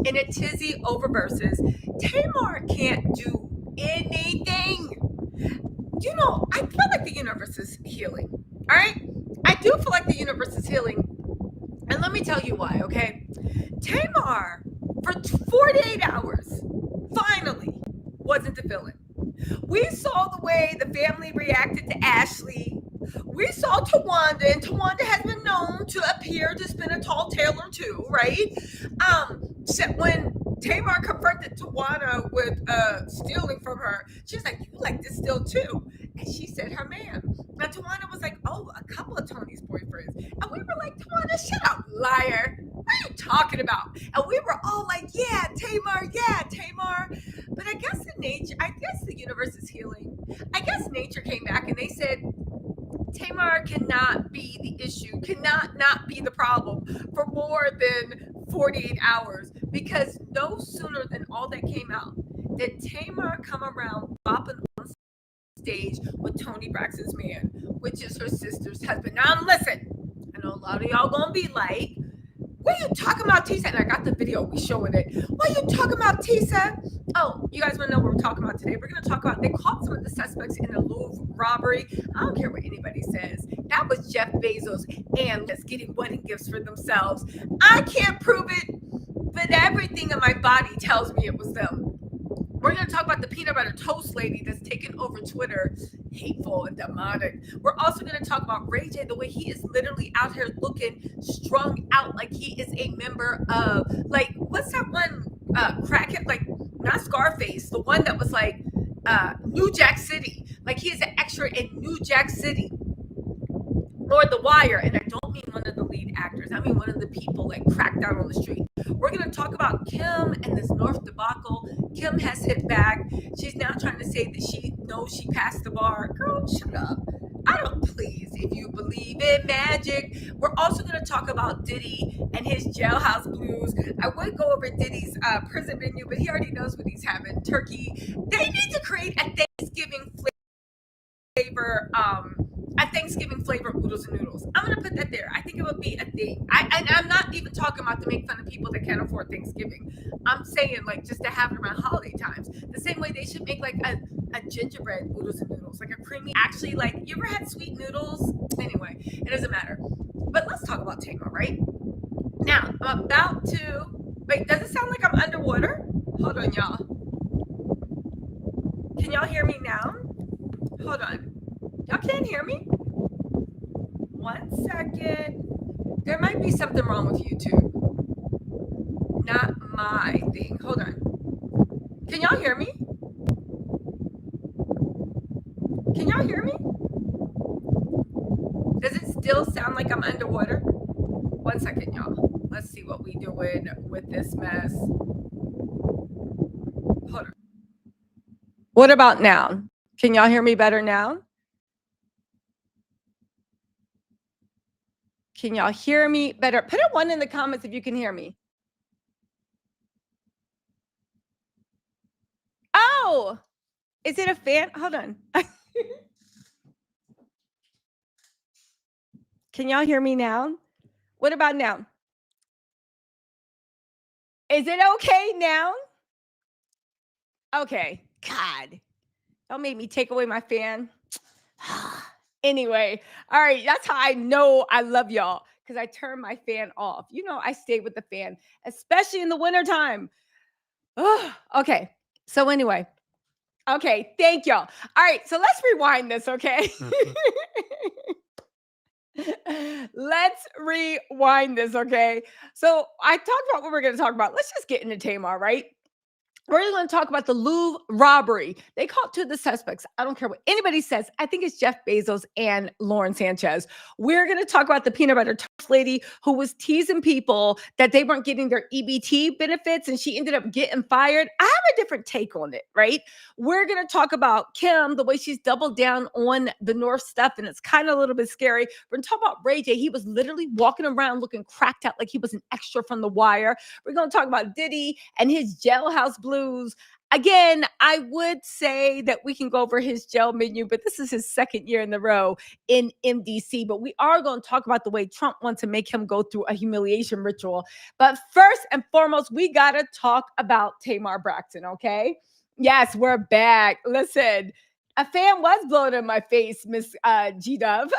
in a tizzy over verses. Tamar can't do anything. You know, I feel like the universe is healing. All right? I do feel like the universe is healing. And let me tell you why, okay? Tamar, for 48 hours, finally wasn't the villain. We saw the way the family reacted to Ashley. We saw Tawanda, and Tawanda has been known to appear to spin a tall tale or two, right? So when Tamar confronted Tawana with stealing from her, she was like, "You like this still too?" And she said, "Her man." Now Tawana was like, "Oh, a couple of Tony's boyfriends," and we were like, "Tawana, shut up, liar! What are you talking about?" And we were all like, "Yeah, Tamar, yeah, Tamar." But I guess the universe is healing. I guess nature came back and they said, Tamar cannot be the issue, cannot not be the problem for more than 48 hours, because no sooner than all that came out did Tamar come around bopping on stage with Toni Braxton's man, which is her sister's husband. Now, listen, I know a lot of y'all gonna be like, what are you talking about, Tisa? And I got the video, we showing it. What are you talking about, Tisa? Oh, you guys want to know what we're talking about today? We're going to talk about, they caught some of the suspects in the Louvre robbery. I don't care what anybody says. That was Jeff Bezos and let's getting wedding gifts for themselves. I can't prove it, but everything in my body tells me it was them. We're going to talk about the peanut butter toast lady that's taken over Twitter, hateful and demonic. We're also going to talk about RayJ, the way he is literally out here looking strung out like he is a member of, like, what's that one crackhead, like, not Scarface, the one that was like New Jack City. Like, he is an extra in New Jack City. Or The Wire, and I don't mean one of the lead actors. I mean one of the people like cracked out on the street. We're going to talk about Kim and this North debacle. Kim has hit back. She's now trying to say that she knows she passed the bar. Girl, shut up. I don't, please, if you believe in magic. We're also going to talk about Diddy and his jailhouse blues. I would go over Diddy's prison menu, but he already knows what he's having. Turkey. They need to create a Thanksgiving flavor oodles and noodles. I'm gonna put that there. I think it would be a thing. I'm not even talking about to make fun of people that can't afford Thanksgiving. I'm saying like just to have it around holiday times. The same way they should make like a gingerbread oodles and noodles, like a creamy. Actually, like, you ever had sweet noodles? Anyway, it doesn't matter. But let's talk about Tamar, right? Now I'm about to. Wait, does it sound like I'm underwater? Hold on, y'all. Can y'all hear me now? Hold on. Y'all can't hear me? 1 second. There might be something wrong with YouTube. Not my thing. Hold on. Can y'all hear me? Can y'all hear me? Does it still sound like I'm underwater? 1 second, y'all. Let's see what we doing with this mess. Hold on. What about now? Can y'all hear me better now? Can y'all hear me better? Put a 1 in the comments if you can hear me. Oh, is it a fan? Hold on. Can y'all hear me now? What about now? Is it okay now? Okay. God, don't make me take away my fan. Anyway, all right. That's how I know I love y'all, because I turn my fan off. You know, I stay with the fan, especially in the wintertime. Okay. So anyway. Okay. Thank y'all. All right. So let's rewind this, okay? Let's rewind this, okay? So I talked about what we're going to talk about. Let's just get into Tamar, right? We're going to talk about the Louvre robbery. They caught 2 of the suspects. I don't care what anybody says. I think it's Jeff Bezos and Lauren Sanchez. We're going to talk about the peanut butter toast lady who was teasing people that they weren't getting their EBT benefits, and she ended up getting fired. I have a different take on it, right? We're going to talk about Kim, the way she's doubled down on the North stuff, and it's kind of a little bit scary. We're going to talk about RayJ. He was literally walking around looking cracked out like he was an extra from The Wire. We're going to talk about Diddy and his jailhouse blues. Again, I would say that we can go over his jail menu, but this is his second year in a row in MDC. But we are going to talk about the way Trump wants to make him go through a humiliation ritual. But first and foremost, we got to talk about Tamar Braxton, okay? Yes, we're back. Listen, a fan was blowing in my face, Miss G Dove.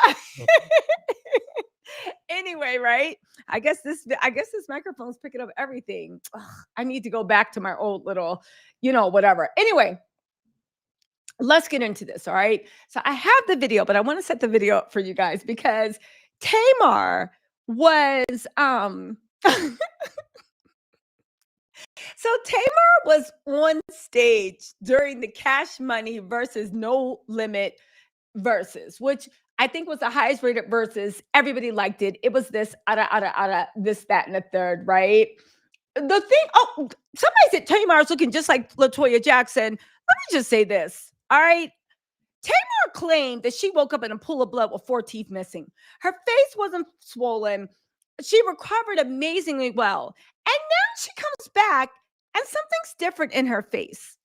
Anyway, right? I guess this microphone's picking up everything. Ugh, I need to go back to my old little, whatever. Anyway, let's get into this. All right. So I have the video, but I want to set the video up for you guys because Tamar was so Tamar was on stage during the Cash Money versus No Limit versus, which I think was the highest rated versus. Everybody liked it. It was this, this, that, and the third, right? The thing, somebody said Tamar is looking just like LaToya Jackson. Let me just say this, all right? Tamar claimed that she woke up in a pool of blood with 4 teeth missing. Her face wasn't swollen. She recovered amazingly well. And now she comes back and something's different in her face.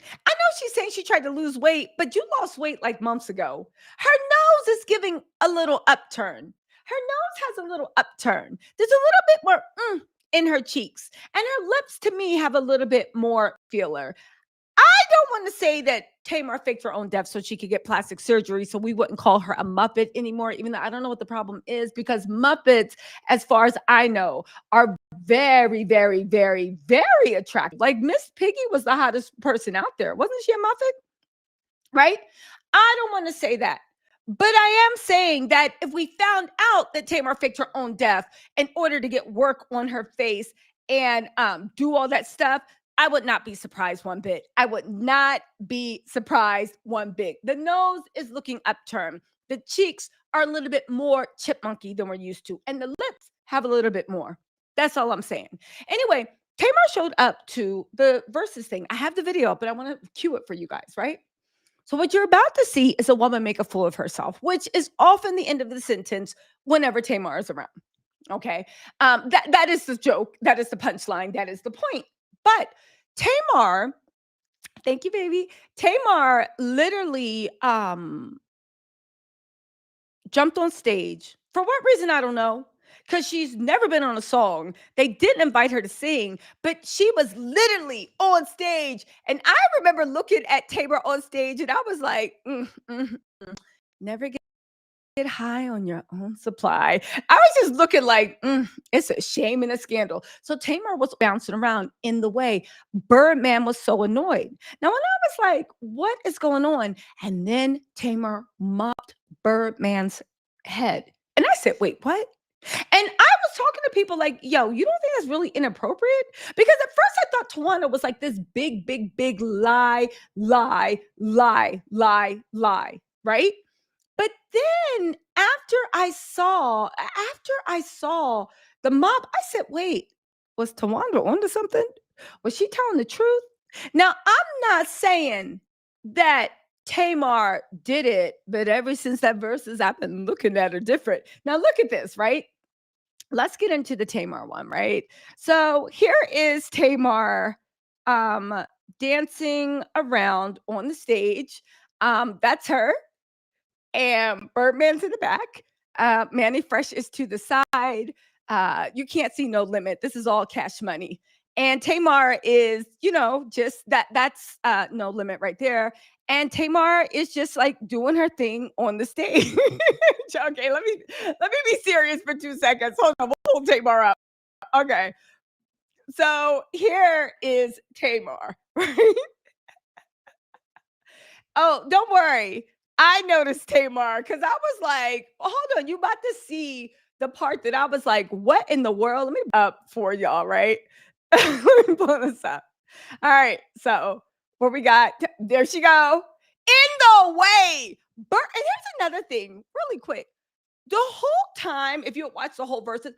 I know she's saying she tried to lose weight, but you lost weight like months ago. Her nose is giving a little upturn. Her nose has a little upturn. There's a little bit more in her cheeks. And her lips, to me, have a little bit more feeler. I don't want to say that Tamar faked her own death so she could get plastic surgery, so we wouldn't call her a Muppet anymore, even though I don't know what the problem is, because Muppets, as far as I know, are very, very, very, very attractive. Like Miss Piggy was the hottest person out there. Wasn't she a Muppet? Right? I don't want to say that. But I am saying that if we found out that Tamar faked her own death in order to get work on her face and do all that stuff, I would not be surprised one bit. I would not be surprised one bit. The nose is looking upturned. The cheeks are a little bit more chipmunky than we're used to. And the lips have a little bit more. That's all I'm saying. Anyway, Tamar showed up to the versus thing. I have the video, but I want to cue it for you guys, right? So what you're about to see is a woman make a fool of herself, which is often the end of the sentence whenever Tamar is around. Okay. That is the joke. That is the punchline. That is the point. But Tamar, thank you, baby. Tamar literally jumped on stage. For what reason, I don't know. Because she's never been on a song. They didn't invite her to sing, but she was literally on stage. And I remember looking at Tamar on stage and I was like, never get high on your own supply. I was just looking like, it's a shame and a scandal. So Tamar was bouncing around in the way. Birdman was so annoyed. Now, when I was like, what is going on? And then Tamar mopped Birdman's head. And I said, wait, what? And I was talking to people like, yo, you don't think that's really inappropriate? Because at first I thought Tawana was like this big, big, big lie, right? But then after I saw the mob, I said, wait, was Tawanda onto something? Was she telling the truth? Now, I'm not saying that Tamar did it, but ever since that verses, I've been looking at her different. Now, look at this, right? Let's get into the Tamar one, right? So here is Tamar dancing around on the stage. That's her. And Birdman's in the back. Manny Fresh is to the side. You can't see No Limit. This is all Cash Money. And Tamar is, just that's No Limit right there. And Tamar is just like doing her thing on the stage. Okay, let me be serious for 2 seconds. Hold on, we'll pull Tamar up. Okay. So here is Tamar. Oh, don't worry. I noticed Tamar because I was like, hold on, you about to see the part that I was like, what in the world? Let me up for y'all, right? Let me pull this up. All right, so what we got? There she go. In the way. And here's another thing, really quick. The whole time, if you watch the whole verses,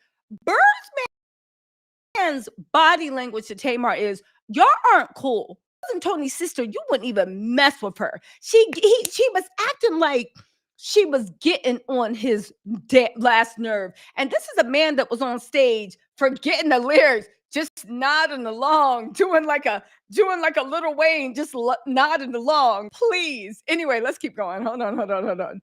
Birdman's body language to Tamar is, y'all aren't cool. And Toni's sister, you wouldn't even mess with her. She was acting like she was getting on his last nerve. And this is a man that was on stage forgetting the lyrics. just nodding along, doing like a little Wayne, just nodding along. Please. Anyway, let's keep going. Hold on.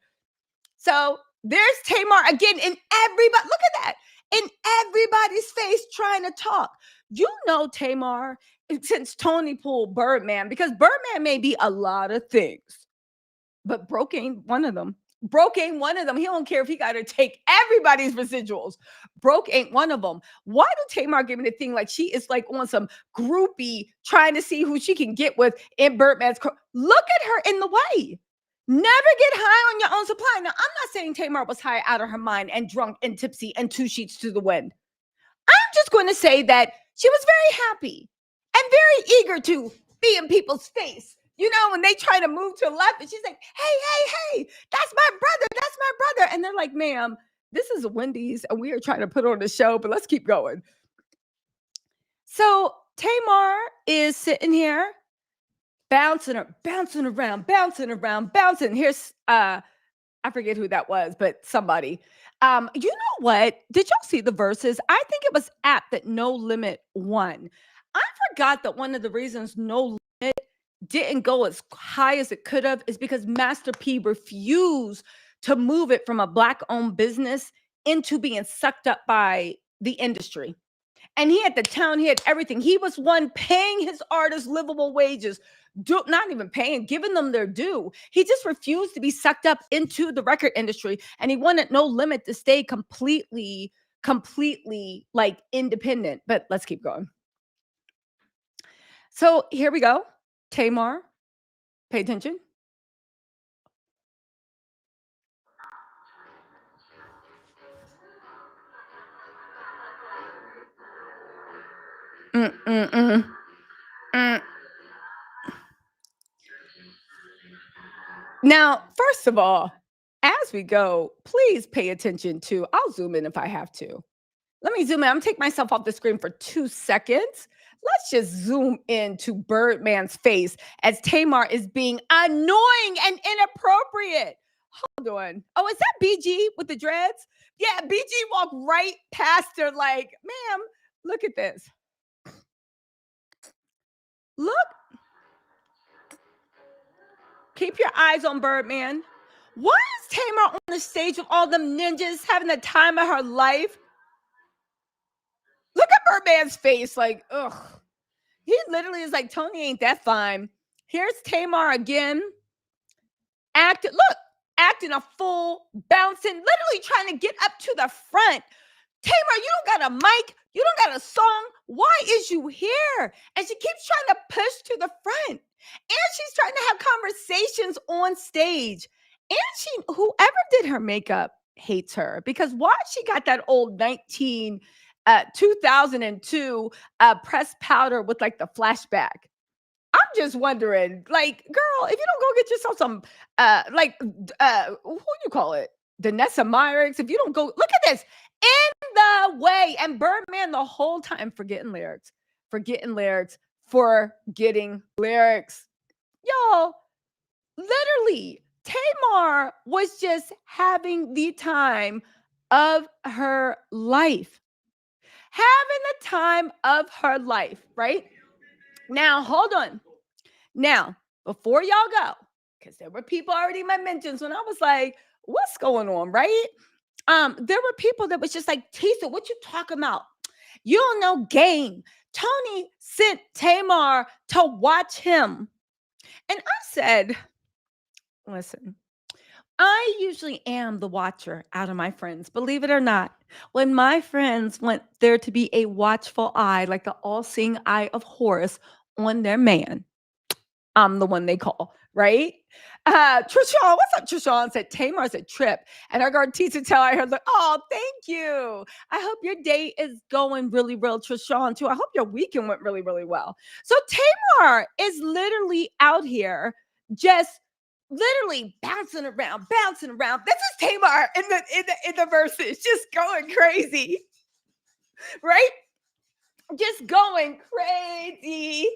So there's Tamar again, and everybody look at that in everybody's face trying to talk. You know, Tamar, since Toni pulled Birdman, because Birdman may be a lot of things, but broke ain't one of them. Broke ain't one of them. He don't care if he got to take everybody's residuals. Broke ain't one of them. Why do Tamar give me the thing like she is like on some groupie trying to see who she can get with in Birdman's? Look at her in the way. Never get high on your own supply. Now, I'm not saying Tamar was high out of her mind and drunk and tipsy and two sheets to the wind. I'm just going to say that she was very happy and very eager to be in people's face. You know, when they try to move to the left, and she's like, hey, that's my brother. And they're like, ma'am, this is a Wendy's, and we are trying to put on a show, but let's keep going. So Tamar is sitting here, bouncing around. Here's, I forget who that was, but somebody. You know what? Did y'all see the verses? I think it was apt that No Limit won. I forgot that one of the reasons No Limit didn't go as high as it could have is because Master P refused to move it from a Black-owned business into being sucked up by the industry. And he had the town, he had everything. He was one paying his artists livable wages, not even paying, giving them their due. He just refused to be sucked up into the record industry. And he wanted No Limit to stay completely like independent. But let's keep going. So here we go. Tamar, pay attention. Mm, mm, mm, mm. Now, first of all, as we go, please pay attention to, I'll zoom in if I have to. Let me zoom in. I'm gonna take myself off the screen for 2 seconds. Let's just zoom into Birdman's face as Tamar is being annoying and inappropriate. Hold on. Oh, is that BG with the dreads? Yeah, BG walked right past her like, ma'am, look at this. Look. Keep your eyes on Birdman. Why is Tamar on the stage with all them ninjas having the time of her life? Look at Birdman's face, like, ugh. He literally is like, Toni ain't that fine. Here's Tamar again. Acting a fool, bouncing, literally trying to get up to the front. Tamar, you don't got a mic. You don't got a song. Why is you here? And she keeps trying to push to the front. And she's trying to have conversations on stage. And whoever did her makeup hates her because why she got that old 2002 pressed powder with like the flashback. I'm just wondering, like, girl, if you don't go get yourself some, who you call it? Danessa Myricks. If you don't go, look at this in the way. And Birdman the whole time forgetting lyrics. Y'all, literally, Tamar was just having the time of her life. Having the time of her life, right? Now, hold on. Now, before y'all go, because there were people already in my mentions when I was like, what's going on, right? There were people that was just like, Tisa, what you talking about? You don't know game. Toni sent Tamar to watch him. And I said, listen, I usually am the watcher out of my friends, believe it or not. When my friends want there to be a watchful eye, like the all-seeing eye of Horus on their man, I'm the one they call, right? Trishawn, what's up, Trishawn? Said Tamar's a trip. And our guard teacher tell I heard like, oh, thank you. I hope your day is going really well, Trishawn, too. I hope your weekend went really, really well. So Tamar is literally out here just literally bouncing around. This is Tamar in the verses, just going crazy, right? Just going crazy.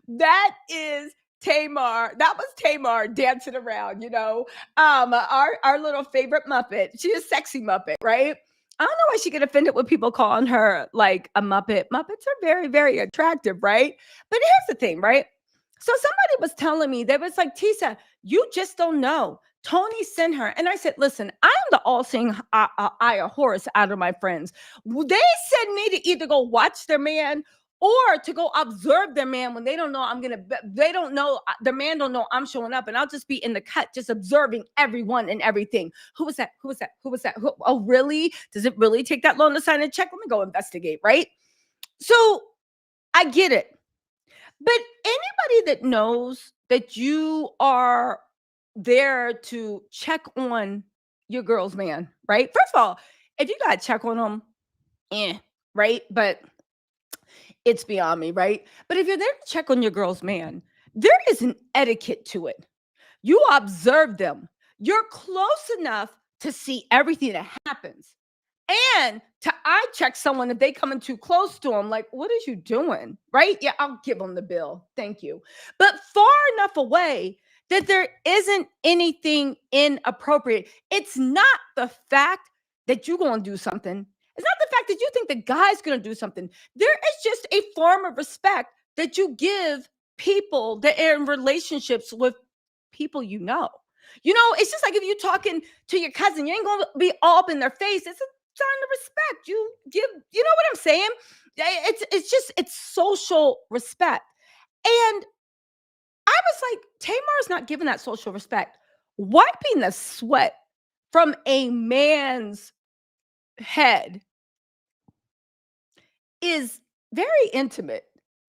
That is Tamar. That was Tamar dancing around, our little favorite Muppet. She's a sexy Muppet, right? I don't know why she get offended with people calling her like a Muppet. Muppets are very, very attractive, right? But here's the thing, right? So somebody was telling me, they was like, Tisa, you just don't know. Toni sent her. And I said, listen, I am the all-seeing eye of Horus out of my friends. They send me to either go watch their man or to go observe their man when they don't know they don't know, their man don't know I'm showing up, and I'll just be in the cut just observing everyone and everything. Who was that? Who was that? Who was that? Oh, really? Does it really take that long to sign a check? Let me go investigate, right? So I get it. But anybody that knows that you are there to check on your girl's man, right? First of all, if you got to check on them, right? But it's beyond me, right? But if you're there to check on your girl's man, there is an etiquette to it. You observe them. You're close enough to see everything that happens. And to eye check someone if they coming too close to them, like, what is you doing? Right? Yeah, I'll give them the bill. Thank you. But far enough away that there isn't anything inappropriate. It's not the fact that you're going to do something. It's not the fact that you think the guy's going to do something. There is just a form of respect that you give people that are in relationships with people you know. It's just like if you're talking to your cousin, you ain't going to be all up in their face. It's a sign of respect. You give, you know what I'm saying? It's social respect. And I was like, Tamar's not giving that social respect. Wiping the sweat from a man's head is very intimate,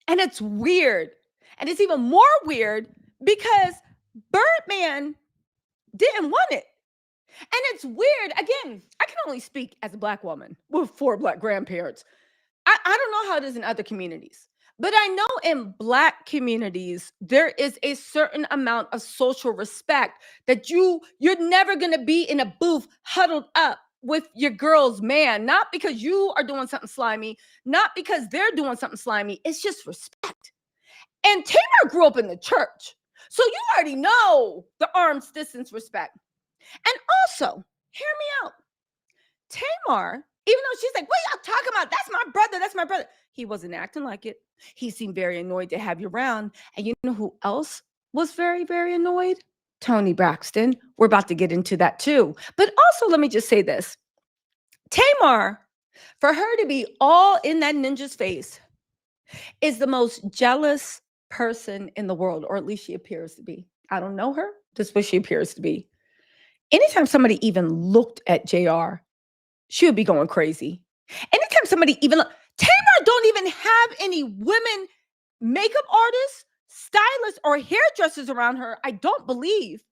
and it's weird. And it's even more weird because Birdman didn't want it. And it's weird. Again, I can only speak as a Black woman with 4 Black grandparents. I don't know how it is in other communities, but I know in Black communities, there is a certain amount of social respect that you're never going to be in a booth huddled up with your girl's man, not because you are doing something slimy, not because they're doing something slimy. It's just respect. And Tamar grew up in the church. So you already know the arm's distance respect. And also, hear me out. Tamar, even though she's like, what y'all talking about? That's my brother. That's my brother. He wasn't acting like it. He seemed very annoyed to have you around. And you know who else was very, very annoyed? Toni Braxton. We're about to get into that too. But also, let me just say this. Tamar, for her to be all in that ninja's face, is the most jealous person in the world, or at least she appears to be. I don't know her. That's what she appears to be. Anytime somebody even looked at JR, she would be going crazy. Anytime somebody even Tamar don't even have any women makeup artists, stylists, or hairdressers around her, I don't believe,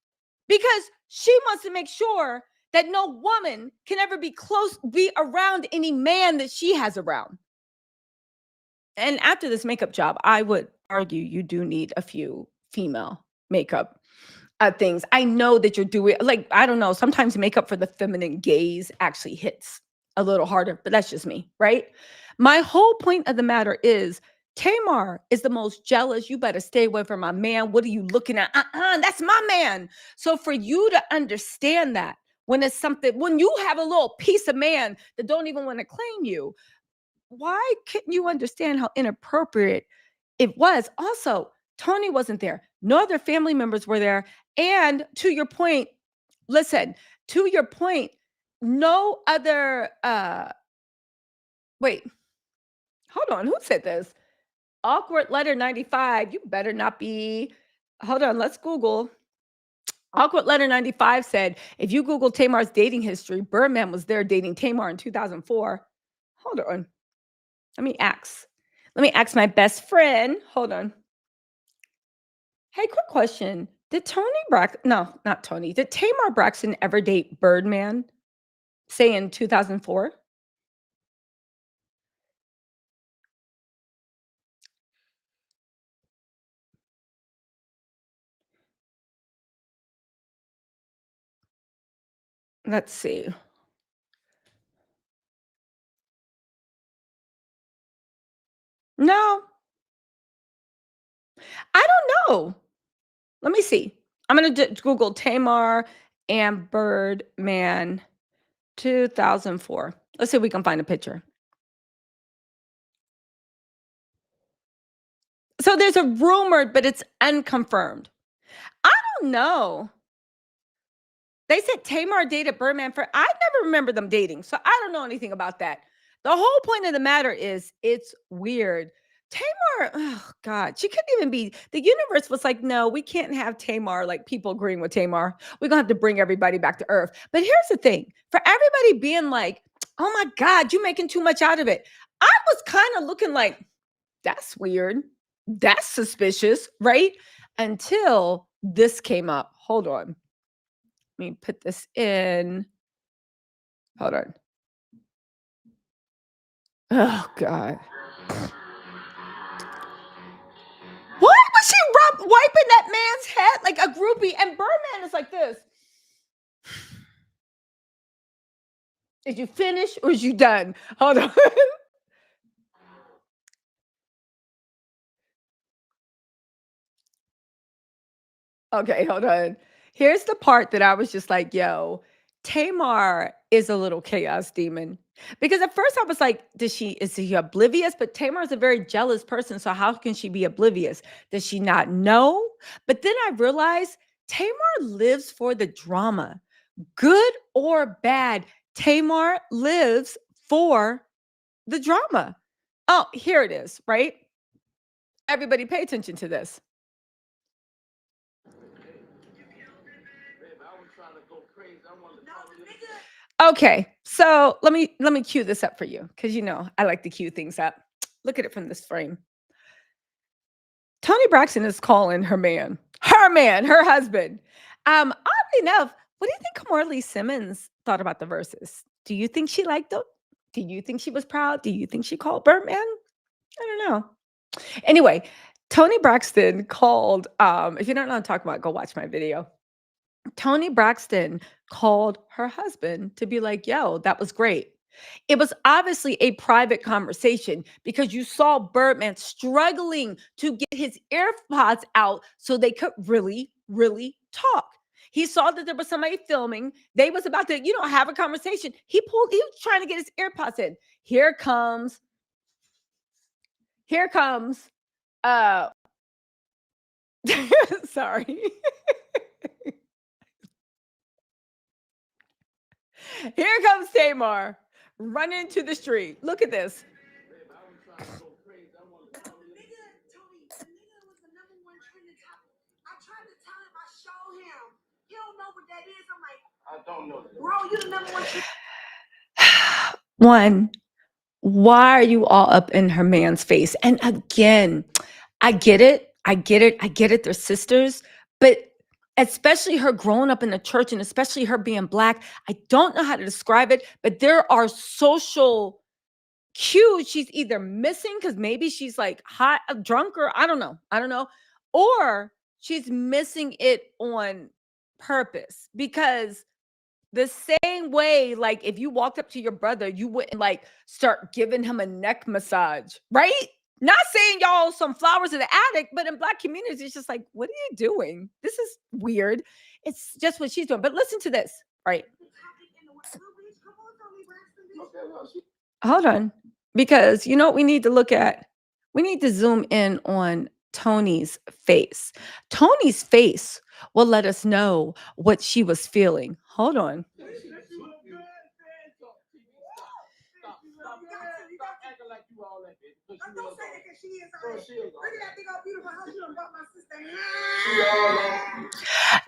because she wants to make sure that no woman can ever be around any man that she has around. And after this makeup job, I would argue you do need a few female makeup things. I know that you're doing, like, I don't know, sometimes makeup for the feminine gaze actually hits a little harder, but that's just me, right? My whole point of the matter is Tamar is the most jealous. You better stay away from my man. What are you looking at? That's my man. So for you to understand that when it's something, when you have a little piece of man that don't even want to claim you, why couldn't you understand how inappropriate it was? Also, Toni wasn't there. No other family members were there. And to your point, listen, to your point, no other wait, hold on, who said this? Awkward letter 95. You better not be. Hold on, let's Google. Awkward letter 95 said, if you Google Tamar's dating history, Birdman was there dating Tamar in 2004. Hold on. Let me ask. Let me ask my best friend. Hold on. Hey, quick question. Did Toni Braxton, no, not Toni, did Tamar Braxton ever date Birdman, say in 2004? Let's see. No, I don't know. Let me see. I'm gonna Google Tamar and Birdman 2004. Let's see if we can find a picture. So there's a rumor, but it's unconfirmed. I don't know. They said Tamar dated Birdman for I never remember them dating, so I don't know anything about that. The whole point of the matter is it's weird. Tamar, oh God, she couldn't even be. The universe was like, no, we can't have Tamar, like people agreeing with Tamar. We're gonna have to bring everybody back to Earth. But here's the thing: for everybody being like, oh my God, you're making too much out of it. I was kind of looking like, that's weird. That's suspicious, right? Until this came up. Hold on. Let me put this in. Hold on. Oh God. What was she wiping that man's head like a groupie? And Birdman is like this. Is you finished or is you done? Hold on. Okay, hold on. Here's the part that I was just like, yo, Tamar is a little chaos demon. Because at first I was like, is she oblivious? But Tamar is a very jealous person. So how can she be oblivious? Does she not know? But then I realized Tamar lives for the drama. Good or bad, Tamar lives for the drama. Oh, here it is, right? Everybody pay attention to this. Okay, so let me cue this up for you because you know I like to cue things up. Look at it from this frame. Toni Braxton is calling her man, her husband. Oddly enough, what do you think Marley Simmons thought about the verses? Do you think she liked them? Do you think she was proud? Do you think she called Birdman? I don't know. Anyway, Toni Braxton called. If you don't know what I'm talking about, go watch my video. Toni Braxton called her husband to be like, yo, that was great. It was obviously a private conversation because you saw Birdman struggling to get his AirPods out so they could really, really talk. He saw that there was somebody filming. They was about to, have a conversation. He was trying to get his AirPods in. Here comes, uh, sorry. Here comes Tamar running to the street. Look at this. One, why are you all up in her man's face? And again, I get it. I get it. I get it. They're sisters. But especially her growing up in the church and especially her being Black, I don't know how to describe it, but there are social cues she's either missing because maybe she's like hot, drunk, or I don't know. I don't know. Or she's missing it on purpose because the same way, like if you walked up to your brother, you wouldn't like start giving him a neck massage, right? Not saying y'all some flowers in the attic, but in Black communities, it's just like, what are you doing? This is weird. It's just what she's doing. But listen to this, right? Hold on. Because you know what we need to look at? We need to zoom in on Tony's face. Tony's face will let us know what she was feeling. Hold on.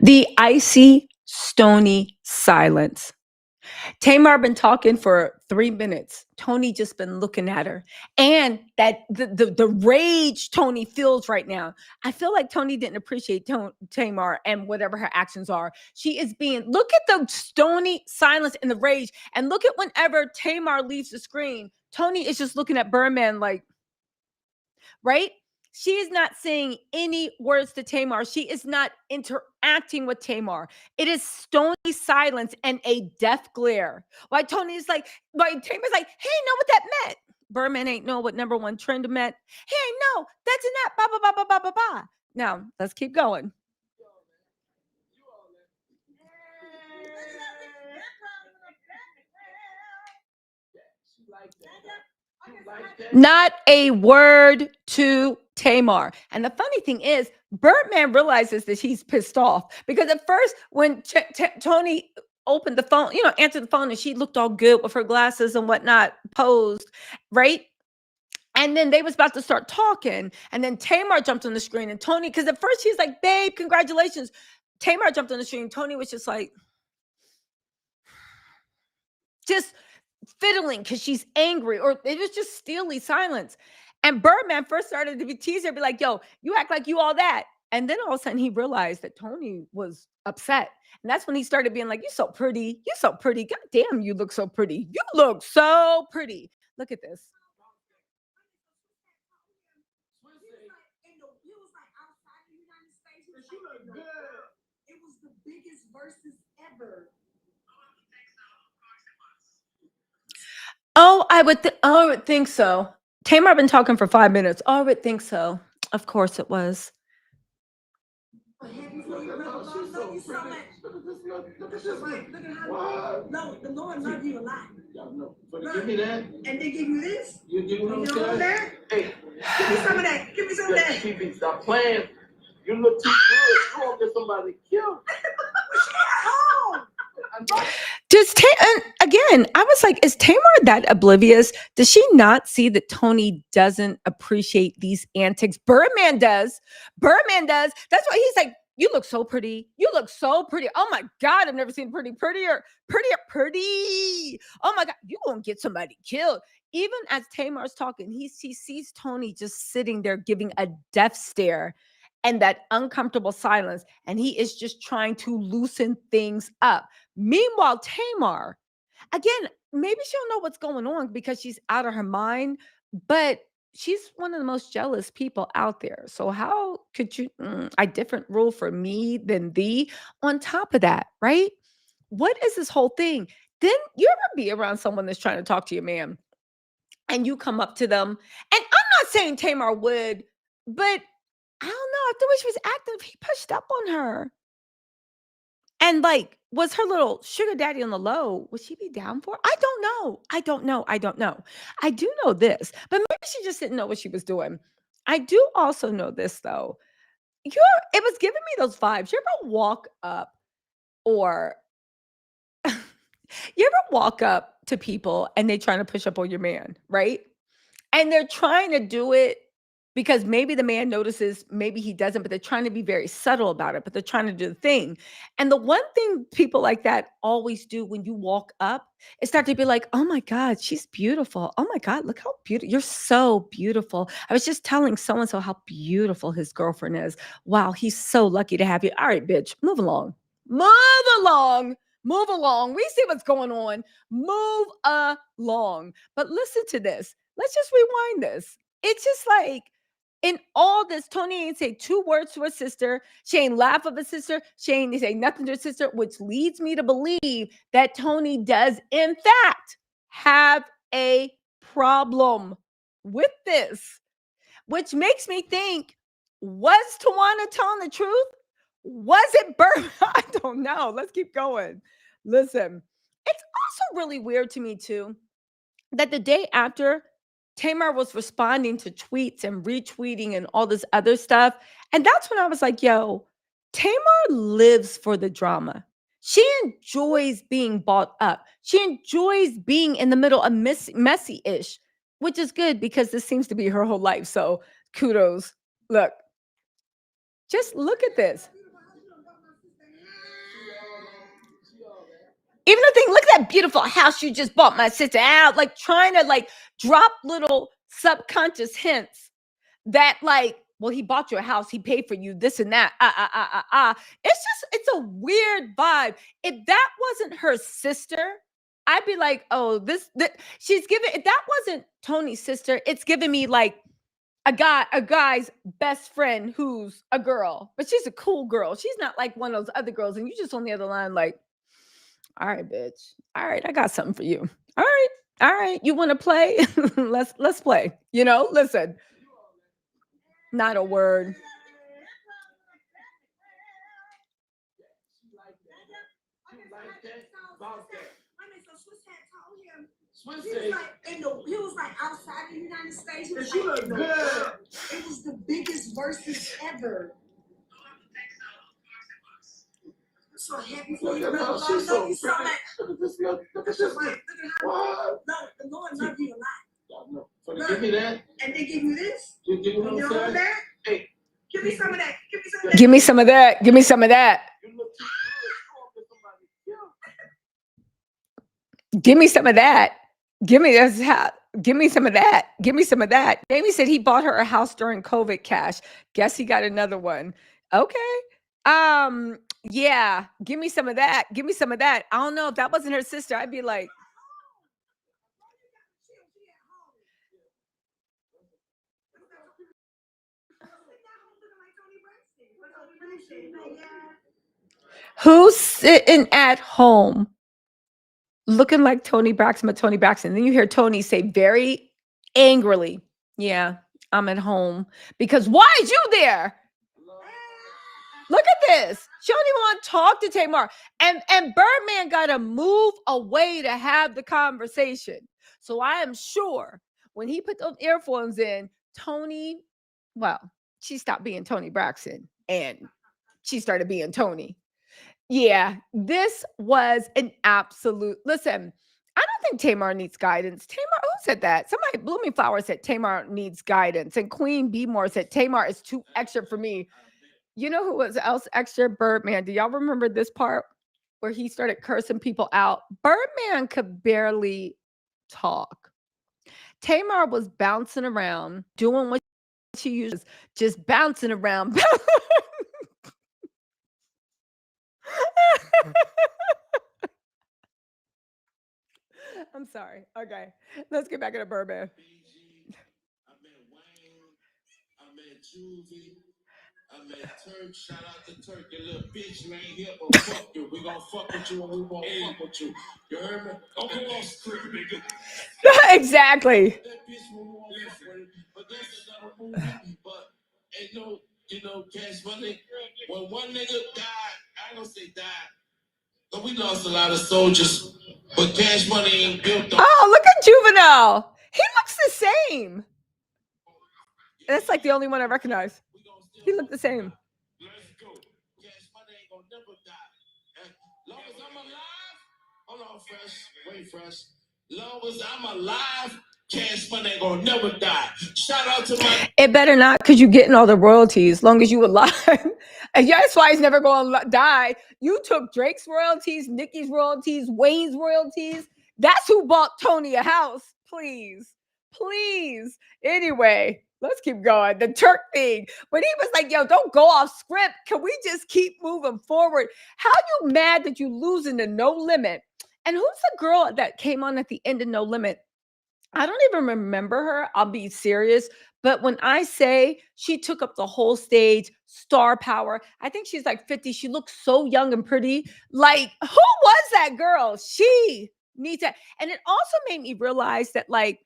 The icy, stony silence. Tamar been talking for 3 minutes. Toni just been looking at her. And that the rage Toni feels right now. I feel like Toni didn't appreciate Tamar and whatever her actions are. She is being, look at the stony silence and the rage. And look at whenever Tamar leaves the screen, Toni is just looking at Birdman like, right? She is not saying any words to Tamar. She is not interacting with Tamar. It is stony silence and a death glare. Why Tamar's like, hey, know what that meant? Birdman ain't know what number one trend meant. Hey, no, that's not blah blah blah blah blah blah blah. Now let's keep going. Not a word to Tamar. And the funny thing is, Birdman realizes that he's pissed off because at first, when Toni opened the phone, answered the phone, and she looked all good with her glasses and whatnot, posed, right? And then they was about to start talking, and then Tamar jumped on the screen, and Toni, because at first he's like, "Babe, congratulations." Tamar jumped on the screen. Toni was just like, just fiddling because she's angry, or it was just steely silence. And Birdman first started to be teaser, be like, "Yo, you act like you all that." And then all of a sudden he realized that Toni was upset. And that's when he started being like, "You so pretty. You so pretty. God damn, you look so pretty. You look so pretty. Look at this." It was the biggest verses ever. Oh, I would think so. Tamar been talking for 5 minutes. Oh, I would think so. Of course it was. No, the Lord love you a lot. Give me that. And they give you this. You give me that. Hey, give me some of that. Give me some of that. TV, stop playing. You look too good. You won't get somebody killed. And again, I was like, is Tamar that oblivious? Does she not see that Toni doesn't appreciate these antics? Birdman does. Birdman does. That's why he's like, "You look so pretty. You look so pretty. Oh my God, I've never seen pretty. Oh my God, you gonna get somebody killed." Even as Tamar's talking, he sees Toni just sitting there giving a death stare and that uncomfortable silence. And he is just trying to loosen things up. Meanwhile, Tamar, again, maybe she don't know what's going on because she's out of her mind, but she's one of the most jealous people out there. So how could you a different rule for me than thee? On top of that, right? What is this whole thing? Then you ever be around someone that's trying to talk to your man and you come up to them, and I'm not saying Tamar would, but I don't know. After the way she was acting, he pushed up on her. And, like, was her little sugar daddy on the low, would she be down for it? I don't know. I don't know. I do know this, but maybe she just didn't know what she was doing. I do also know this, though. It was giving me those vibes. You ever walk up or you ever walk up to people and they trying to push up on your man, right? And they're trying to do it because maybe the man notices, maybe he doesn't, but they're trying to be very subtle about it, but they're trying to do the thing. And the one thing people like that always do when you walk up is start to be like, "Oh my God, she's beautiful. Oh my God, look how beautiful. You're so beautiful. I was just telling so and so how beautiful his girlfriend is. Wow, he's so lucky to have you. All right, bitch, move along. Move along. Move along. We see what's going on. Move along." But listen to this. Let's just rewind this. It's just like in all this, Toni ain't say two words to her sister. She ain't laugh at her sister. She ain't say nothing to her sister, which leads me to believe that Toni does, in fact, have a problem with this, which makes me think, was Tawana telling the truth? Was it Bert? I don't know. Let's keep going. Listen, it's also really weird to me, too, that the day after Tamar was responding to tweets and retweeting and all this other stuff. And that's when I was like, yo, Tamar lives for the drama. She enjoys being bought up. She enjoys being in the middle of messy ish, which is good because this seems to be her whole life. So kudos. Look, just look at this. Even the thing, look at that beautiful house you just bought my sister out, like trying to like drop little subconscious hints that like, well, he bought you a house, he paid for you, this and that. It's a weird vibe. If that wasn't her sister, I'd be like, oh, she's giving. If that wasn't Toni's sister, it's giving me like a guy's best friend who's a girl, but she's a cool girl. She's not like one of those other girls, and you just on the other line, like, all right, bitch. All right, I got something for you. All right. All right. You want to play? Let's play. Listen. Not a word. He was like outside the United States. He was like, look good. It was the biggest verses ever. So happy for you, brother. I love you so much. Look at how the Lord love you a lot. Look, give me that. And they give you this. You know that? Hey, give me some of that. Give me some of that. Give me some of that. Give me some of that. Give me this. Give me some of that. Give me some of that. Jamie said he bought her a house during COVID cash. Guess he got another one. Okay. Yeah. Give me some of that. Give me some of that. I don't know if that wasn't her sister. I'd be like, who's sitting at home looking like Toni Braxton, but Toni Braxton? Then you hear Toni say very angrily, yeah, I'm at home. Because why is you there? Look at this. She don't even want to talk to Tamar. And Birdman got to move away to have the conversation. So I am sure when he put those earphones in, Toni, well, she stopped being Toni Braxton and she started being Toni. Yeah, this was an absolute listen. I don't think Tamar needs guidance. Tamar, who said that? Somebody, Blooming Flower said Tamar needs guidance, and Queen More said Tamar is too extra for me. You know who was else extra? Birdman. Do y'all remember this part where he started cursing people out? Birdman could barely talk. Tamar was bouncing around, doing what she uses, just bouncing around. I'm sorry. Okay, let's get back into Birdman. I met Turk. Shout out to Turk, you little bitch. You ain't here, but fuck you. We gonna fuck with you and we gonna fuck with you. You heard me? Don't go off script, nigga. Exactly. That bitch will walk with it, but that's another movie. But ain't no, cash money. When one nigga died, I ain't gonna say died. But we lost a lot of soldiers, but cash money ain't built on. Oh, look at Juvenile. He looks the same. That's like the only one I recognize. He looked the same. Let's go. Cash money ain't gonna never die. Long as I'm alive, hold on, fresh, wait, fresh. Long as I'm alive, cash money ain't gonna never die. Shout out to my. It better not, because you're getting all the royalties. Long as you alive, and that's why he's never gonna die. You took Drake's royalties, Nicki's royalties, Wayne's royalties. That's who bought Toni a house. Please. Anyway, let's keep going. The Turk thing. When he was like, yo, don't go off script. Can we just keep moving forward? How you mad that you losing to No Limit? And who's the girl that came on at the end of No Limit? I don't even remember her. I'll be serious. But when I say she took up the whole stage, star power, I think she's like 50. She looks so young and pretty. Like, who was that girl? She needs that. And it also made me realize that, like,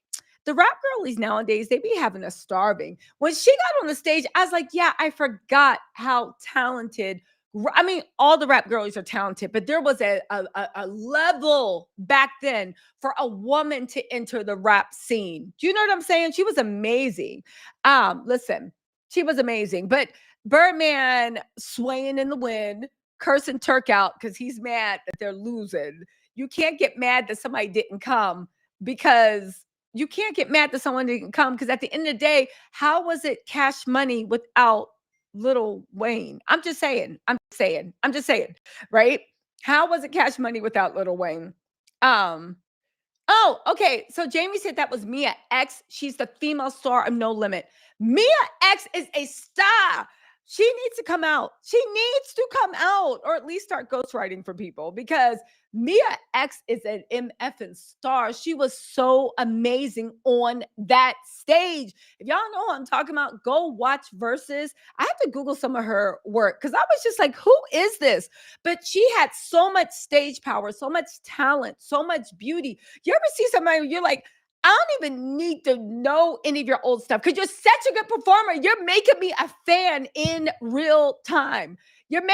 the rap girlies nowadays, they be having us starving. When she got on the stage, I was like, yeah, I forgot how talented. I mean, all the rap girlies are talented, but there was a level back then for a woman to enter the rap scene. Do you know what I'm saying? She was amazing. Listen, she was amazing. But Birdman swaying in the wind, cursing Turk out because he's mad that they're losing. You can't get mad that somebody didn't come, because you can't get mad that someone didn't come, because at the end of the day, how was it Cash Money without Lil Wayne? I'm just saying, right? How was it Cash Money without Lil Wayne? Oh, okay. So Jamie said that was Mia X. She's the female star of No Limit. Mia X is a star. She needs to come out. Or at least start ghostwriting for people, because Mia X is an MFing star. She was so amazing on that stage. If y'all know what I'm talking about, go watch Versus. I have to Google some of her work, because I was just like, who is this? But she had so much stage power, so much talent, so much beauty. You ever see somebody where you're like, I don't even need to know any of your old stuff, because you're such a good performer. You're making me a fan in real time. I don't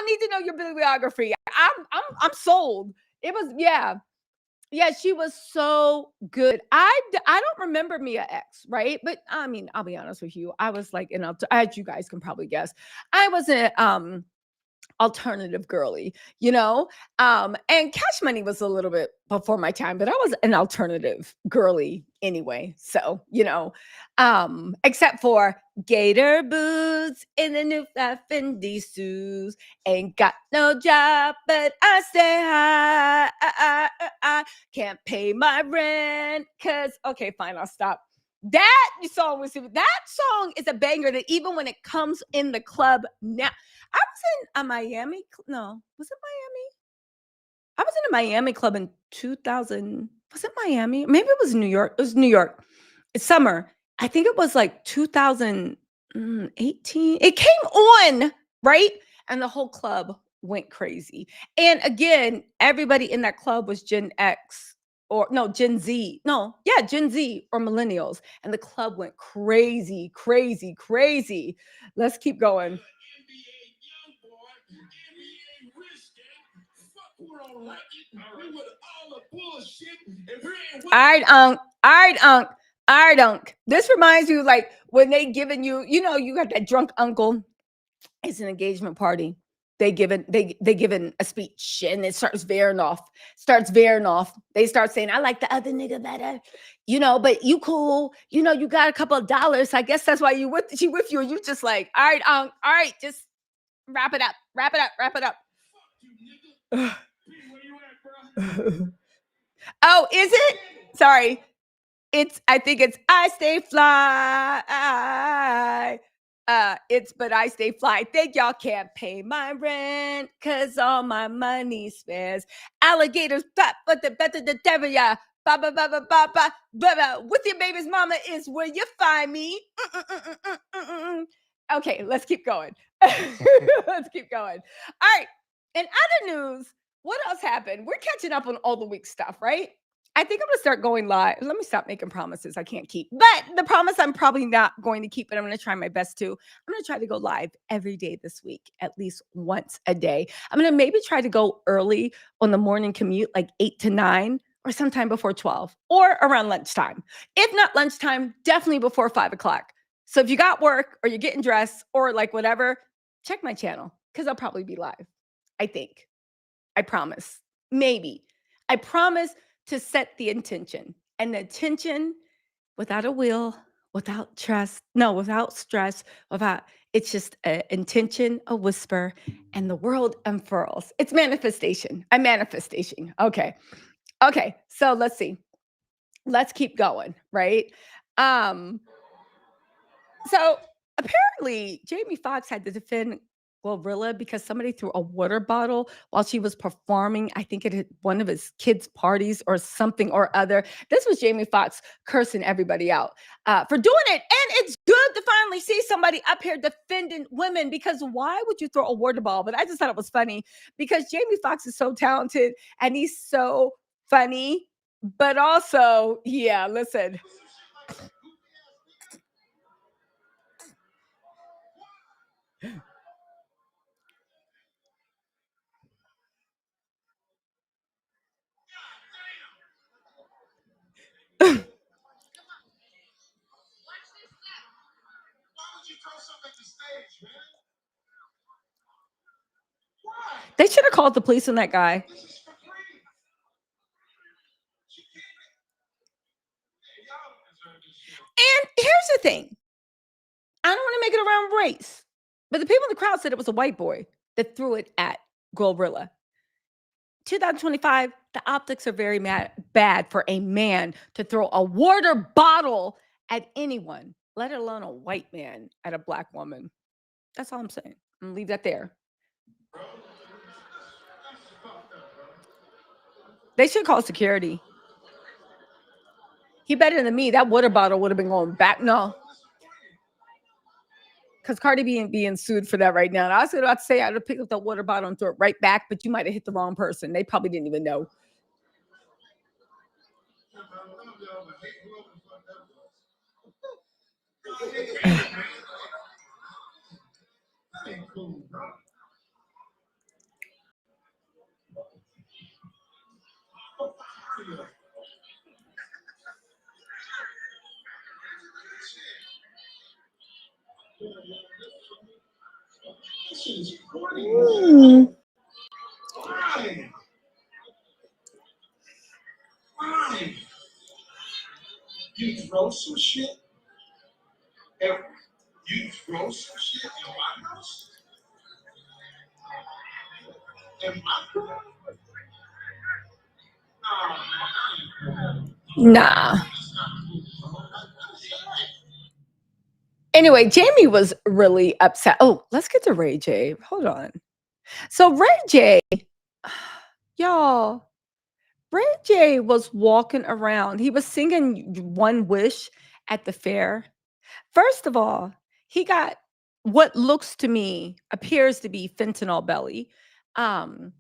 need to know your bibliography. I'm sold. It was, yeah. Yeah, she was so good. I don't remember Mia X, right? But I mean, I'll be honest with you. I was like, as you guys can probably guess, I was a alternative girly, and Cash Money was a little bit before my time, but I was an alternative girly anyway. So, except for gator boots in the new Fendi shoes, ain't got no job, but I stay high. I can't pay my rent. Okay, fine, I'll stop. That song is a banger that even when it comes in the club now, I was in a Miami. No, was it Miami? I was in a Miami club in 2000. Was it Miami? Maybe it was New York. It was New York. It's summer. I think it was like 2018. It came on, right? And the whole club went crazy. And again, everybody in that club was Gen X or no, Gen Z. No, yeah, Gen Z or millennials. And the club went crazy, crazy, crazy. Let's keep going. All right, Unc. This reminds you like when they giving you, you got that drunk uncle. It's an engagement party. They given a speech and it starts veering off. They start saying, I like the other nigga better, but you cool. You got a couple of dollars. I guess that's why she with you. And you just like, all right, Unc, all right, just wrap it up. Oh, is it? Sorry. I think it's I stay fly. But I stay fly. Think y'all can't pay my rent because all my money spares. Alligators, but the better the devil, yeah. Ba ba ba ba ba ba ba. With your baby's mama is where you find me. Okay, let's keep going. Let's keep going. All right. In other news, what else happened? We're catching up on all the week stuff, right? I think I'm gonna start going live. Let me stop making promises I can't keep. But the promise I'm probably not going to keep, but I'm gonna try my best to. I'm gonna try to go live every day this week, at least once a day. I'm gonna maybe try to go early on the morning commute, like 8 to 9, or sometime before 12, or around lunchtime. If not lunchtime, definitely before 5 o'clock. So if you got work or you're getting dressed or like whatever, check my channel because I'll probably be live. I think. I promise. Maybe. I promise to set the intention. And the intention without a will, without trust, no, without stress, it's just an intention, a whisper, and the world unfurls. It's manifestation. I'm manifestation. Okay. Okay. So let's see. Let's keep going, right? Um, so apparently Jamie Foxx had to defend Glorilla because somebody threw a water bottle while she was performing. I think at one of his kids' parties or something or other. This was Jamie Foxx cursing everybody out for doing it. And it's good to finally see somebody up here defending women because why would you throw a water bottle? But I just thought it was funny because Jamie Foxx is so talented and he's so funny. But also, yeah, listen. They should have called the police on that guy. And here's the thing. I don't want to make it around race, but the people in the crowd said it was a white boy that threw it at Glorilla. 2025, the optics are very bad for a man to throw a water bottle at anyone, let alone a white man at a black woman. That's all I'm saying. I'm gonna leave that there. They should call security. He better than me. That water bottle would have been going back. No. Because Cardi B ain't being sued for that right now. And I was about to say I'd have picked up that water bottle and throw it right back, but you might have hit the wrong person. They probably didn't even know. Why? You throw some shit. You throw some shit in my house. In my house. Nah. Anyway, Jamie was really upset. Oh, let's get to RayJ. Hold on. So RayJ, y'all, RayJ was walking around. He was singing One Wish at the fair. First of all, he got what looks to me appears to be fentanyl belly. Um,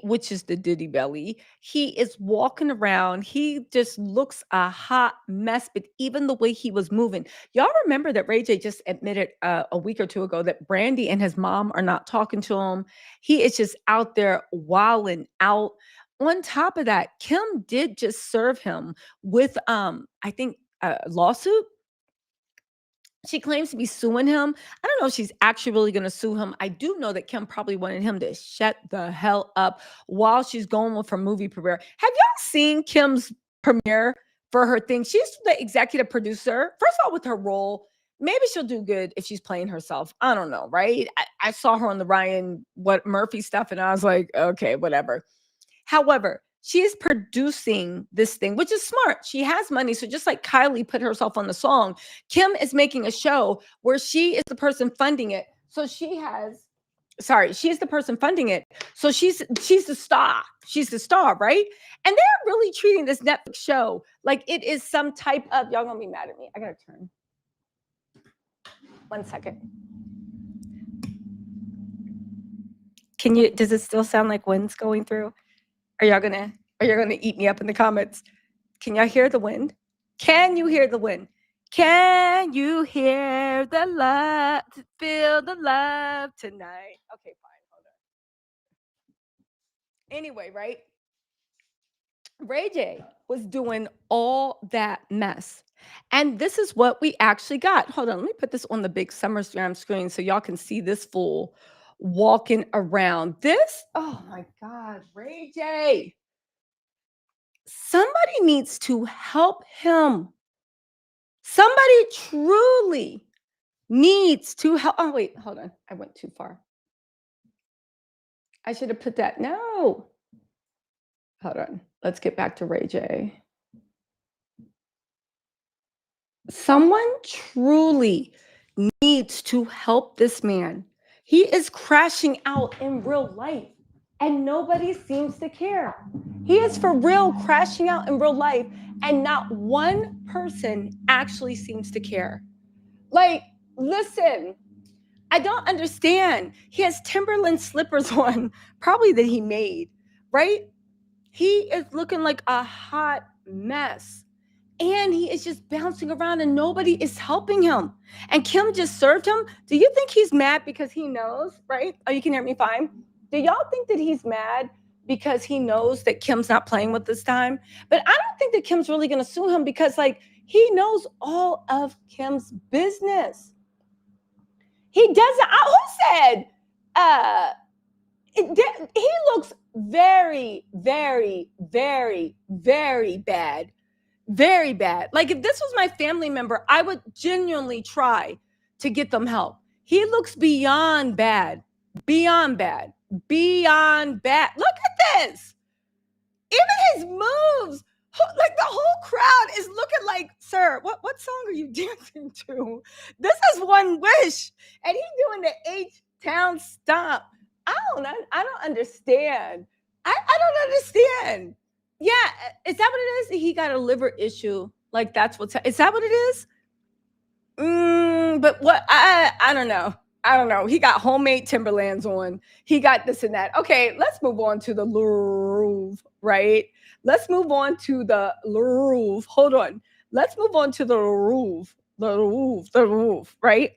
which is the Diddy belly. He is walking around. He just looks a hot mess. But even the way he was moving, y'all remember that RayJ just admitted a week or two ago that Brandy and his mom are not talking to him. He is just out there wilding out. On top of that, Kim did just serve him with I think a lawsuit. She claims to be suing him. I don't know if she's actually really going to sue him. I do know that Kim probably wanted him to shut the hell up while she's going with her movie premiere. Have y'all seen Kim's premiere for her thing? She's the executive producer. First of all, with her role, maybe she'll do good if she's playing herself. I don't know, right? I saw her on the Ryan Murphy stuff, and I was like, okay, whatever. However, she is producing this thing, which is smart. She has money. So just like Kylie put herself on the song, Kim is making a show where she is the person funding it. So she's the person funding it. So she's the star. She's the star, right? And they're really treating this Netflix show like it is some type of, y'all gonna be mad at me. I gotta turn. 1 second. Does it still sound like wind's going through? Are y'all gonna eat me up in the comments? Can y'all hear the wind? Can you hear the wind? Can you hear the love? Feel the love tonight. Okay, fine. Hold on. Anyway, right? RayJ was doing all that mess. And this is what we actually got. Hold on, let me put this on the big SummerSlam screen so y'all can see this fool walking around. Oh my God, RayJ. Somebody needs to help him. Somebody truly needs to help. Oh, wait, hold on. I went too far. I should have put that. No. Hold on. Let's get back to RayJ. Someone truly needs to help this man. He is crashing out in real life, and nobody seems to care. He is for real crashing out in real life, and not one person actually seems to care. Like, listen, I don't understand. He has Timberland slippers on, probably that he made, right? He is looking like a hot mess. And he is just bouncing around and nobody is helping him. And Kim just served him. Do you think he's mad because he knows, right? Oh, you can hear me fine. Do y'all think that he's mad because he knows that Kim's not playing with this time? But I don't think that Kim's really going to sue him because, like, he knows all of Kim's business. He doesn't. Who said? He looks very, very, very, very bad. Very bad. Like, if this was my family member, I would genuinely try to get them help. He looks beyond bad. Beyond bad. Beyond bad. Look at this. Even his moves. Like, the whole crowd is looking like, sir, what song are you dancing to? This is One Wish. And he's doing the H-Town stomp. I don't understand. I don't understand. Yeah, is that what it is? He got a liver issue. Like, is that what it is? But what? I don't know. I don't know. He got homemade Timberlands on. He got this and that. Okay, let's move on to the Louvre, right? Let's move on to the Louvre. Hold on. Let's move on to the Louvre. The Louvre, right?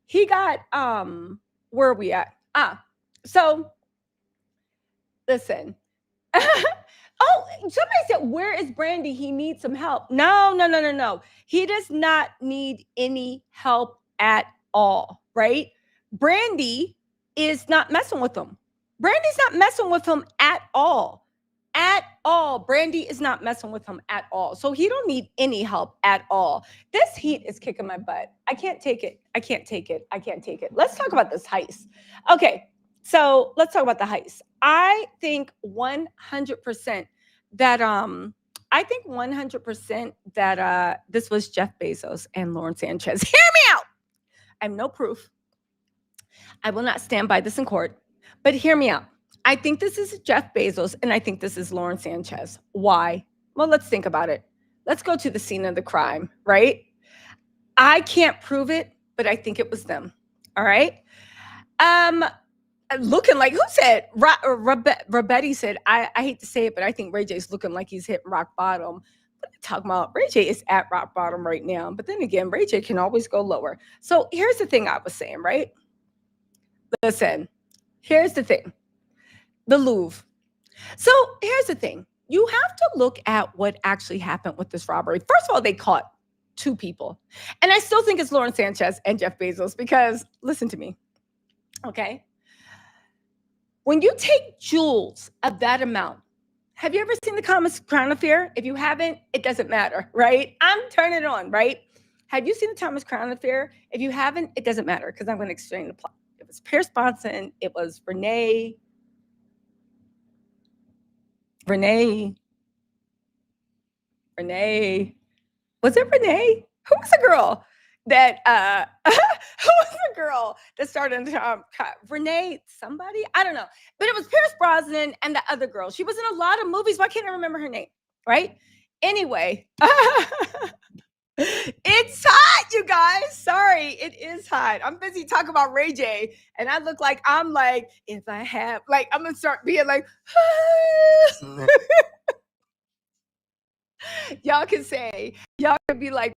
He got where are we at? So listen. Oh, somebody said, where is Brandy? He needs some help. No. He does not need any help at all, right? Brandy is not messing with him. Brandy's not messing with him at all. At all. Brandy is not messing with him at all. So he don't need any help at all. This heat is kicking my butt. I can't take it. I can't take it. I can't take it. Let's talk about this heist. Okay. So let's talk about the heist. I think 100% that this was Jeff Bezos and Lauren Sanchez. Hear me out. I have no proof. I will not stand by this in court, but hear me out. I think this is Jeff Bezos and I think this is Lauren Sanchez. Why? Well, let's think about it. Let's go to the scene of the crime, right? I can't prove it, but I think it was them. All right. Looking like, who said? Rabetti said, I hate to say it, but I think RayJ is looking like he's hitting rock bottom. What are you talking about? RayJ is at rock bottom right now. But then again, RayJ can always go lower. So here's the thing I was saying, right? Listen, here's the thing. The Louvre. So here's the thing. You have to look at what actually happened with this robbery. First of all, they caught 2 people. And I still think it's Lauren Sanchez and Jeff Bezos because, listen to me, okay? When you take jewels of that amount, have you ever seen the Thomas Crown Affair? If you haven't, it doesn't matter, right? I'm turning it on, right? Have you seen the Thomas Crown Affair? If you haven't, it doesn't matter because I'm going to explain the plot. It was Pierce Bronson. It was Renee. Was it Renee? Who was the girl that started Renee somebody? I don't know. But it was Pierce Brosnan and the other girl. She was in a lot of movies. Why can't I remember her name? Right? Anyway. It's hot, you guys. Sorry, it is hot. I'm busy talking about RayJ, and I look like I'm like, if I have, like, I'm gonna start being like, y'all can be like,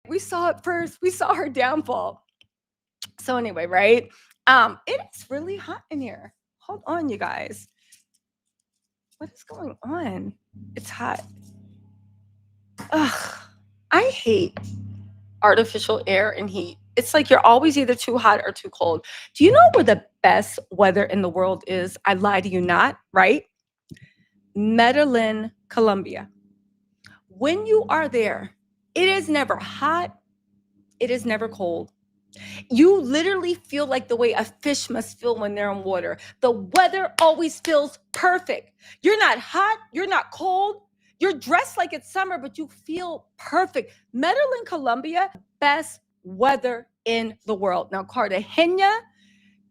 we saw it first. We saw her downfall. So anyway, right? It is really hot in here. Hold on, you guys. What is going on? It's hot. Ugh, I hate artificial air and heat. It's like you're always either too hot or too cold. Do you know where the best weather in the world is? I lie to you not, right? Medellin, Colombia. When you are there, it is never hot. It is never cold. You literally feel like the way a fish must feel when they're in water. The weather always feels perfect. You're not hot. You're not cold. You're dressed like it's summer, but you feel perfect. Medellin, Colombia, best weather in the world. Now, Cartagena,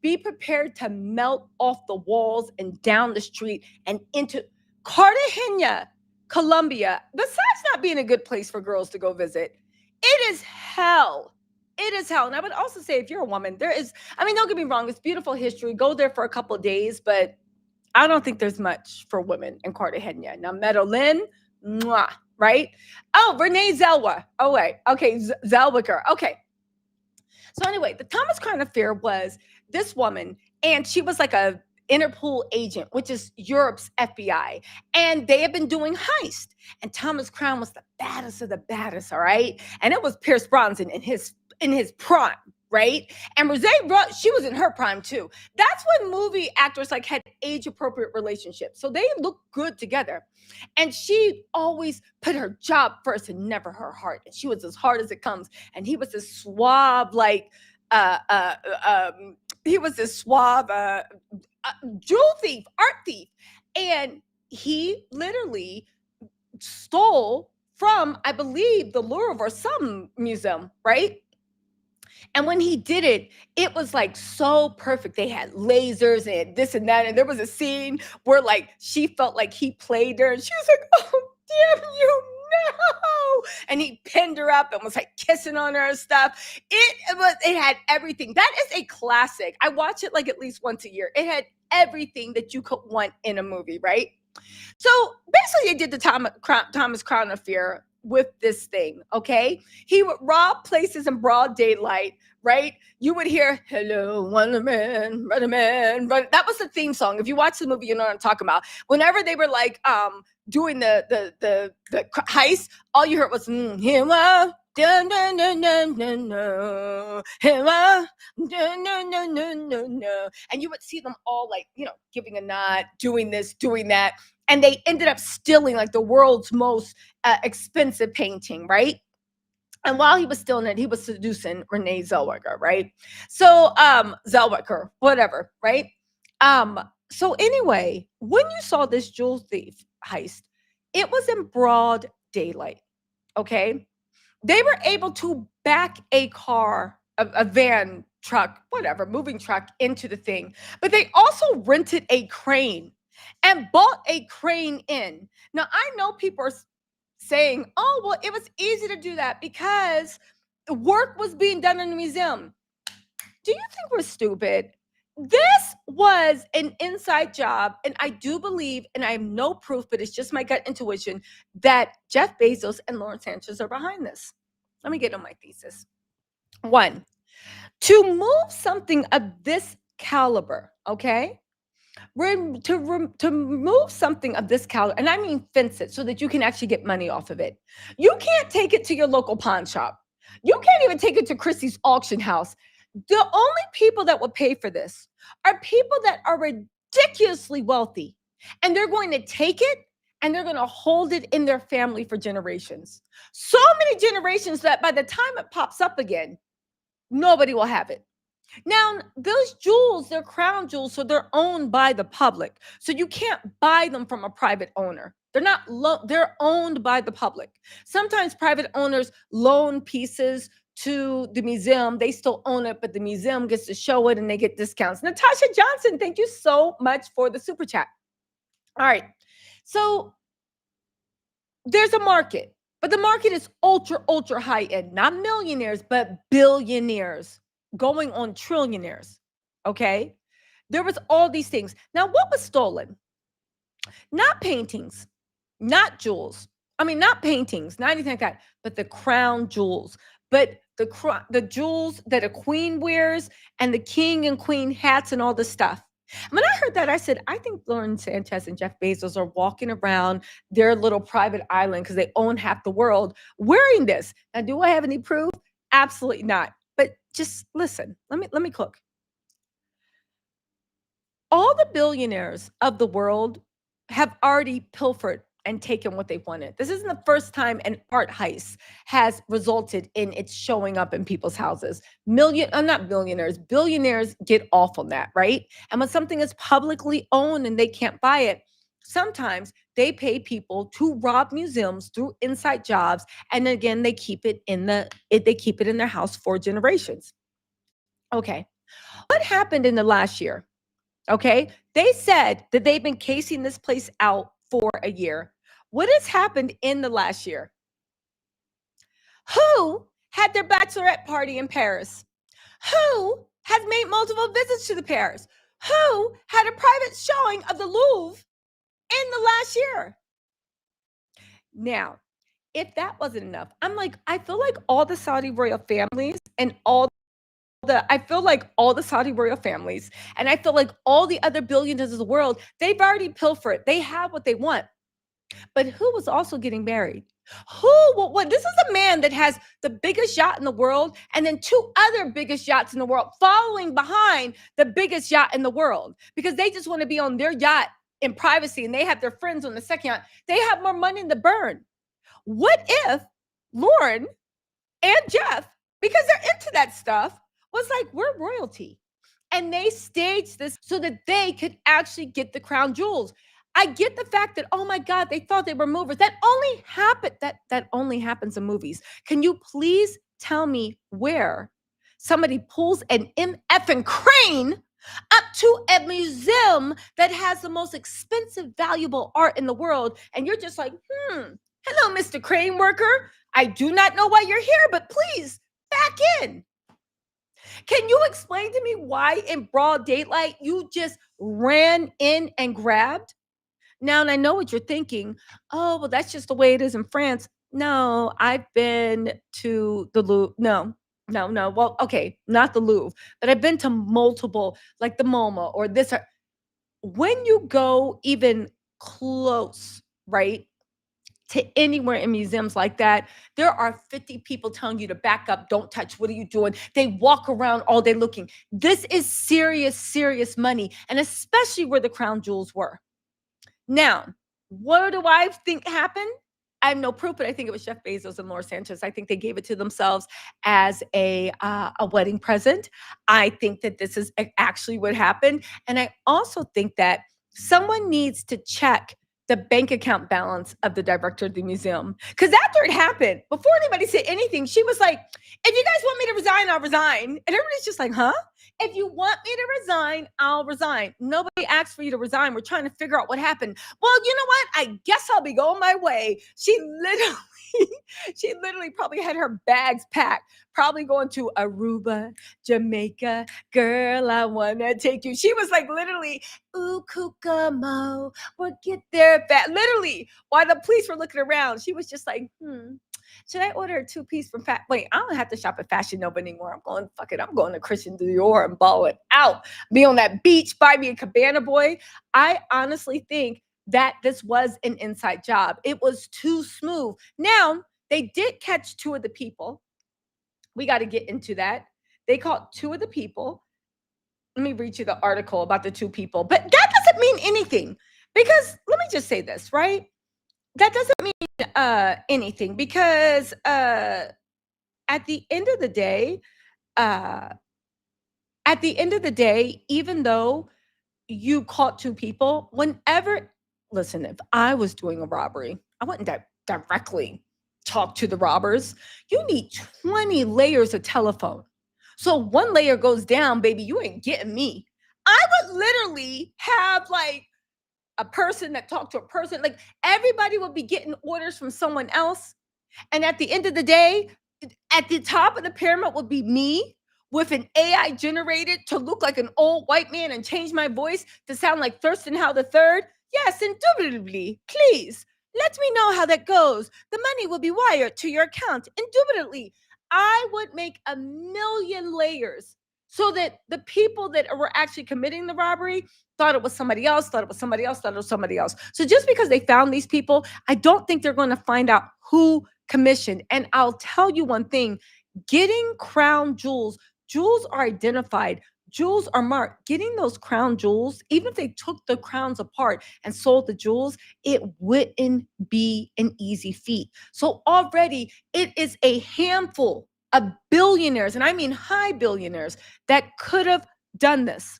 be prepared to melt off the walls and down the street and into Cartagena, Colombia. Besides not being a good place for girls to go visit, it is hell. It is hell. And I would also say, if you're a woman, don't get me wrong, it's beautiful history. Go there for a couple of days, but I don't think there's much for women in Cartagena. Now, Medellin, mwah, right? Oh, Renee Zellweger. Oh, wait. Okay, Zellweger. Okay. So anyway, the Thomas Crown Affair was this woman, and she was like a Interpol agent, which is Europe's FBI. And they had been doing heist. And Thomas Crown was the baddest of the baddest, all right? And it was Pierce Bronson in his prime, right? And Rosé, she was in her prime too. That's when movie actors like had age-appropriate relationships. So they looked good together. And she always put her job first and never her heart. And she was as hard as it comes. And he was this suave, jewel thief, art thief. And he literally stole from, I believe, the Louvre or some museum, right? And when he did it, it was like so perfect. They had lasers and this and that. And there was a scene where like she felt like he played her and she was like, oh, damn you, no. And he pinned her up and was like kissing on her and stuff. It had everything. That is a classic. I watch it like at least once a year. It had everything that you could want in a movie, right? So basically they did the Thomas Crown Affair with this thing, okay? He would rob places in broad daylight, right? You would hear, hello, Wonder Man, Runner Man, run. That was the theme song. If you watch the movie, you know what I'm talking about. Whenever they were like doing the heist, all you heard was here I dun, dun, dun, dun, dun, dun. Here I dun, dun, dun, dun, dun, dun. And you would see them all like, you know, giving a nod, doing this, doing that. And they ended up stealing like the world's most expensive painting, right? And while he was stealing it, he was seducing Renee Zellweger, right? So Zellweger, whatever, right? So anyway, when you saw this jewel thief heist, it was in broad daylight. Okay. They were able to back a car, a van, truck, whatever, moving truck into the thing. But they also rented a crane and bought a crane in. Now, I know people are saying, oh, well, it was easy to do that because the work was being done in the museum. Do you think we're stupid? This was an inside job. And I do believe, and I have no proof, but it's just my gut intuition, that Jeff Bezos and Lauren Sanchez are behind this. Let me get on my thesis. One, to move something of this caliber, okay? To move something of this caliber, and I mean fence it so that you can actually get money off of it. You can't take it to your local pawn shop. You can't even take it to Christie's auction house. The only people that will pay for this are people that are ridiculously wealthy, and they're going to take it and they're going to hold it in their family for generations. So many generations that by the time it pops up again, nobody will have it. Now, those jewels, they're crown jewels, so they're owned by the public. So you can't buy them from a private owner. They're not they're owned by the public. Sometimes private owners loan pieces to the museum. They still own it, but the museum gets to show it and they get discounts. Natasha Johnson, thank you so much for the super chat. All right. So there's a market, but the market is ultra high end, not millionaires, but billionaires going on trillionaires. Okay. There was all these things. Now, what was stolen? Not paintings, not jewels. I mean, not paintings, not anything like that, but the crown jewels. But the jewels that a queen wears and the king and queen hats and all this stuff. When I heard that, I said, I think Lauren Sanchez and Jeff Bezos are walking around their little private island because they own half the world wearing this. Now, do I have any proof? Absolutely not. But just listen. Let me cook. All the billionaires of the world have already pilfered and taken what they wanted. This isn't the first time an art heist has resulted in it showing up in people's houses. Not billionaires, billionaires get off on that, right? And when something is publicly owned and they can't buy it, sometimes they pay people to rob museums through inside jobs, and again they keep it in their house for generations. Okay, what happened in the last year? Okay. They said that they've been casing this place out for a year. What has happened in the last year? Who had their bachelorette party in Paris? Who has made multiple visits to the Paris? Who had a private showing of the Louvre in the last year? Now, if that wasn't enough, I feel like all the Saudi royal families and I feel like all the Saudi royal families and I feel like all the other billionaires of the world, they've already pilfered. They have what they want. But who was also getting married? What? This is a man that has the biggest yacht in the world and then two other biggest yachts in the world following behind the biggest yacht in the world because they just want to be on their yacht in privacy and they have their friends on the second yacht. They have more money to burn. What if Lauren and Jeff, because they're into that stuff, was like, we're royalty. And they staged this so that they could actually get the crown jewels. I get the fact that, oh my God, they thought they were movers. That only happens in movies. Can you please tell me where somebody pulls an MFing crane up to a museum that has the most expensive, valuable art in the world? And you're just like, hello, Mr. Crane Worker. I do not know why you're here, but please back in. Can you explain to me why in broad daylight you just ran in and grabbed? Now, and I know what you're thinking. Oh, well, that's just the way it is in France. No, I've been to the Louvre. No, no, no. Well, okay, not the Louvre, but I've been to multiple, like the MoMA or this. When you go even close, right, to anywhere in museums like that, there are 50 people telling you to back up, don't touch, what are you doing? They walk around all day looking. This is serious, serious money, and especially where the crown jewels were. Now, what do I think happened? I have no proof, but I think it was Jeff Bezos and Laura Sanchez. I think they gave it to themselves as a wedding present. I think that this is actually what happened, and I also think that someone needs to check the bank account balance of the director of the museum. Because after it happened, before anybody said anything, she was like, "If you guys want me to resign, I'll resign." And everybody's just like, "Huh? If you want me to resign, I'll resign. Nobody asked for you to resign. We're trying to figure out what happened." Well, you know what? I guess I'll be going my way. She literally, she literally probably had her bags packed, probably going to Aruba, Jamaica. Girl, I wanna take you. She was like literally, ooh, Kokomo, we'll get there fast. Literally, while the police were looking around, she was just like, should I order a two-piece from Wait, I don't have to shop at Fashion Nova anymore. I'm going, fuck it. I'm going to Christian Dior and ball it out. Be on that beach, buy me a Cabana Boy. I honestly think that this was an inside job. It was too smooth. Now, they did catch two of the people. We got to get into that. They caught two of the people. Let me read you the article about the two people. But that doesn't mean anything because let me just say this, right? That doesn't mean anything because at the end of the day, uh, even though you caught two people, listen, if I was doing a robbery, I wouldn't directly talk to the robbers. You need 20 layers of telephone. So one layer goes down, baby, you ain't getting me. I would literally have like a person that talked to a person. Like everybody would be getting orders from someone else. And at the end of the day, at the top of the pyramid would be me with an AI generated to look like an old white man and change my voice to sound like Thurston Howell III. Yes, indubitably. Please let me know how that goes. The money will be wired to your account. Indubitably. I would make a million layers so that the people that were actually committing the robbery thought it was somebody else, thought it was somebody else, thought it was somebody else. So just because they found these people, I don't think they're going to find out who commissioned. And I'll tell you one thing, getting crown jewels, jewels are identified, jewels are marked. Getting those crown jewels, even if they took the crowns apart and sold the jewels, it wouldn't be an easy feat. So already it is a handful of billionaires, and I mean high billionaires, that could have done this.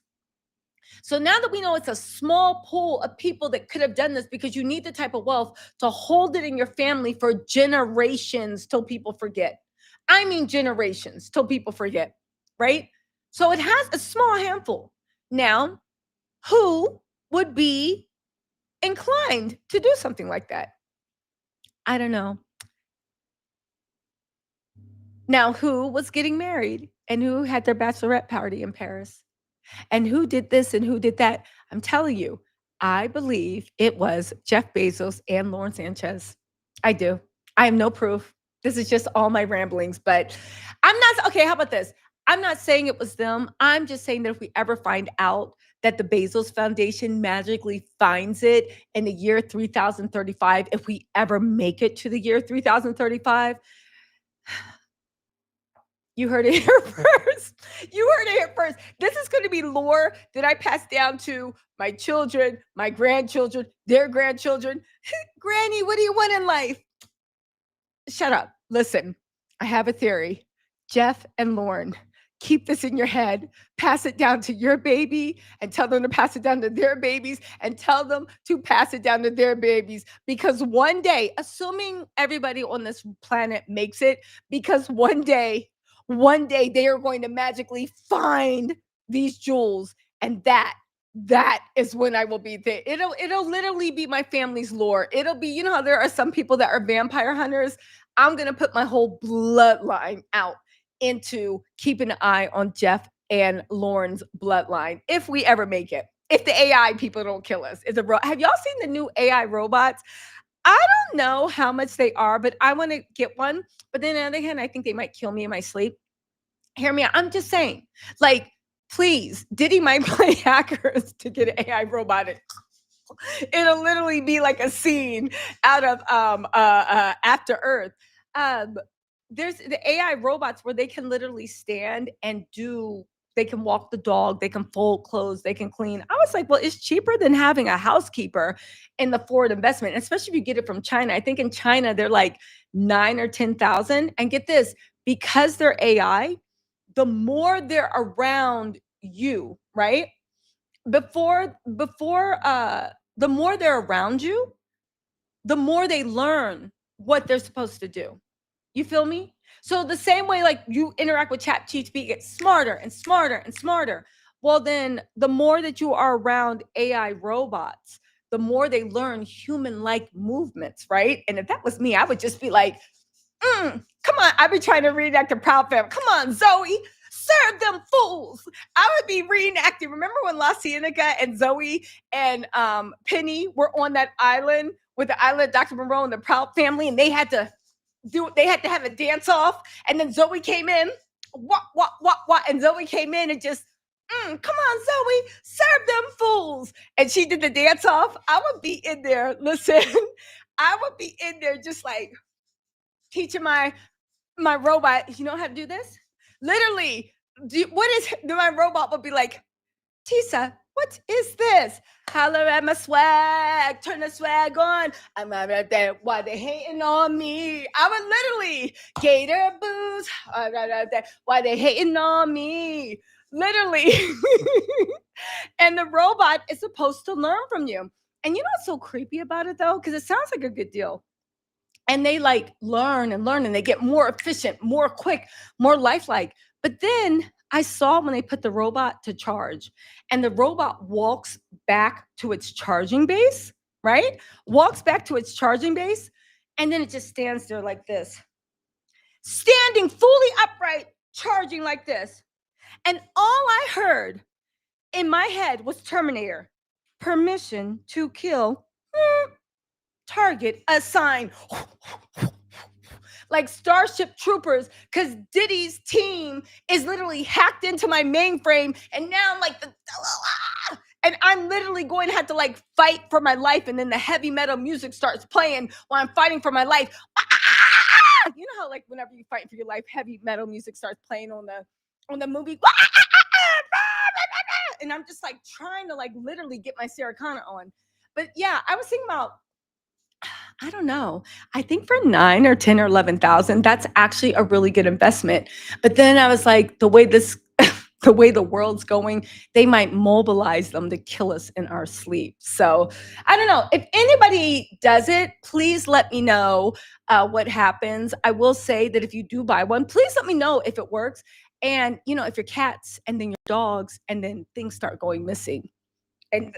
So now that we know it's a small pool of people that could have done this, because you need the type of wealth to hold it in your family for generations till people forget. I mean, generations till people forget, right? So it has a small handful. Now, who would be inclined to do something like that? I don't know. Now, who was getting married and who had their bachelorette party in Paris? And who did this and who did that? I'm telling you, I believe it was Jeff Bezos and Lauren Sanchez. I do. I have no proof. This is just all my ramblings, but I'm not okay. How about this? I'm not saying it was them. I'm just saying that if we ever find out that the Bezos Foundation magically finds it in the year 3035, if we ever make it to the year 3035, you heard it here first. You heard it here first. This is going to be lore that I pass down to my children, my grandchildren, their grandchildren. Granny, what do you want in life? Shut up. Listen, I have a theory. Jeff and Lauren, keep this in your head. Pass it down to your baby and tell them to pass it down to their babies and tell them to pass it down to their babies. Because one day, assuming everybody on this planet makes it, because one day they are going to magically find these jewels, and that is when I will be there. It'll literally be my family's lore. It'll be, you know how there are some people that are vampire hunters. I'm gonna put my whole bloodline out into keeping an eye on Jeff and Lauren's bloodline if we ever make it. If the AI people don't kill us. Have y'all seen the new AI robots? I don't know how much they are, but I want to get one. But then on the other hand, I think they might kill me in my sleep. Hear me out. I'm just saying, like, please, Diddy might play hackers to get an AI robot. It'll literally be like a scene out of After Earth. Um, there's the AI robots where they can literally stand and do. They can walk the dog. They can fold clothes. They can clean. I was like, well, it's cheaper than having a housekeeper in the forward investment, especially if you get it from China. I think in China they're like 9 or 10,000. And get this, because they're AI, the more they're around you, right? Before the more they're around you, the more they learn what they're supposed to do. You feel me? So the same way like you interact with ChatGPT, get smarter and smarter and smarter. Well, then the more that you are around AI robots, the more they learn human-like movements, right? And if that was me, I would just be like, come on. I've been trying to reenact the Proud Family. Come on, Zoe. Serve them fools. I would be reenacting. Remember when La Cienega and Zoe and Penny were on that island with the island of Dr. Monroe and the Proud Family, and they had to have a dance off, and then Zoe came in, what, and Zoe came in and just, come on, Zoe, serve them fools, and she did the dance off. I would be in there. Listen, I would be in there just like teaching my robot. You know how to do this? Literally, my robot would be like, Tisa, what is this? Holler at my swag, turn the swag on. I'm out there. Why they hating on me? I would literally Gator boots. Why they hating on me? Literally. And the robot is supposed to learn from you. And you know what's so creepy about it though? Because it sounds like a good deal. And they like learn and learn and they get more efficient, more quick, more lifelike. But then I saw when they put the robot to charge and the robot walks back to its charging base, right? Walks back to its charging base. And then it just stands there like this, standing fully upright, charging like this. And all I heard in my head was Terminator, permission to kill, target assigned. Like Starship Troopers, because Diddy's team is literally hacked into my mainframe, and now I'm like and I'm literally going to have to like fight for my life, and then the heavy metal music starts playing while I'm fighting for my life. You know how like whenever you fight for your life, heavy metal music starts playing on the movie, and I'm just like trying to like literally get my Sarah Connor on. But yeah, I was thinking about, I don't know. I think for 9 or 10 or 11,000, that's actually a really good investment. But then I was like, the way the way the world's going, they might mobilize them to kill us in our sleep. So I don't know. If anybody does it, please let me know what happens. I will say that if you do buy one, please let me know if it works. And you know, if your cats and then your dogs and then things start going missing, and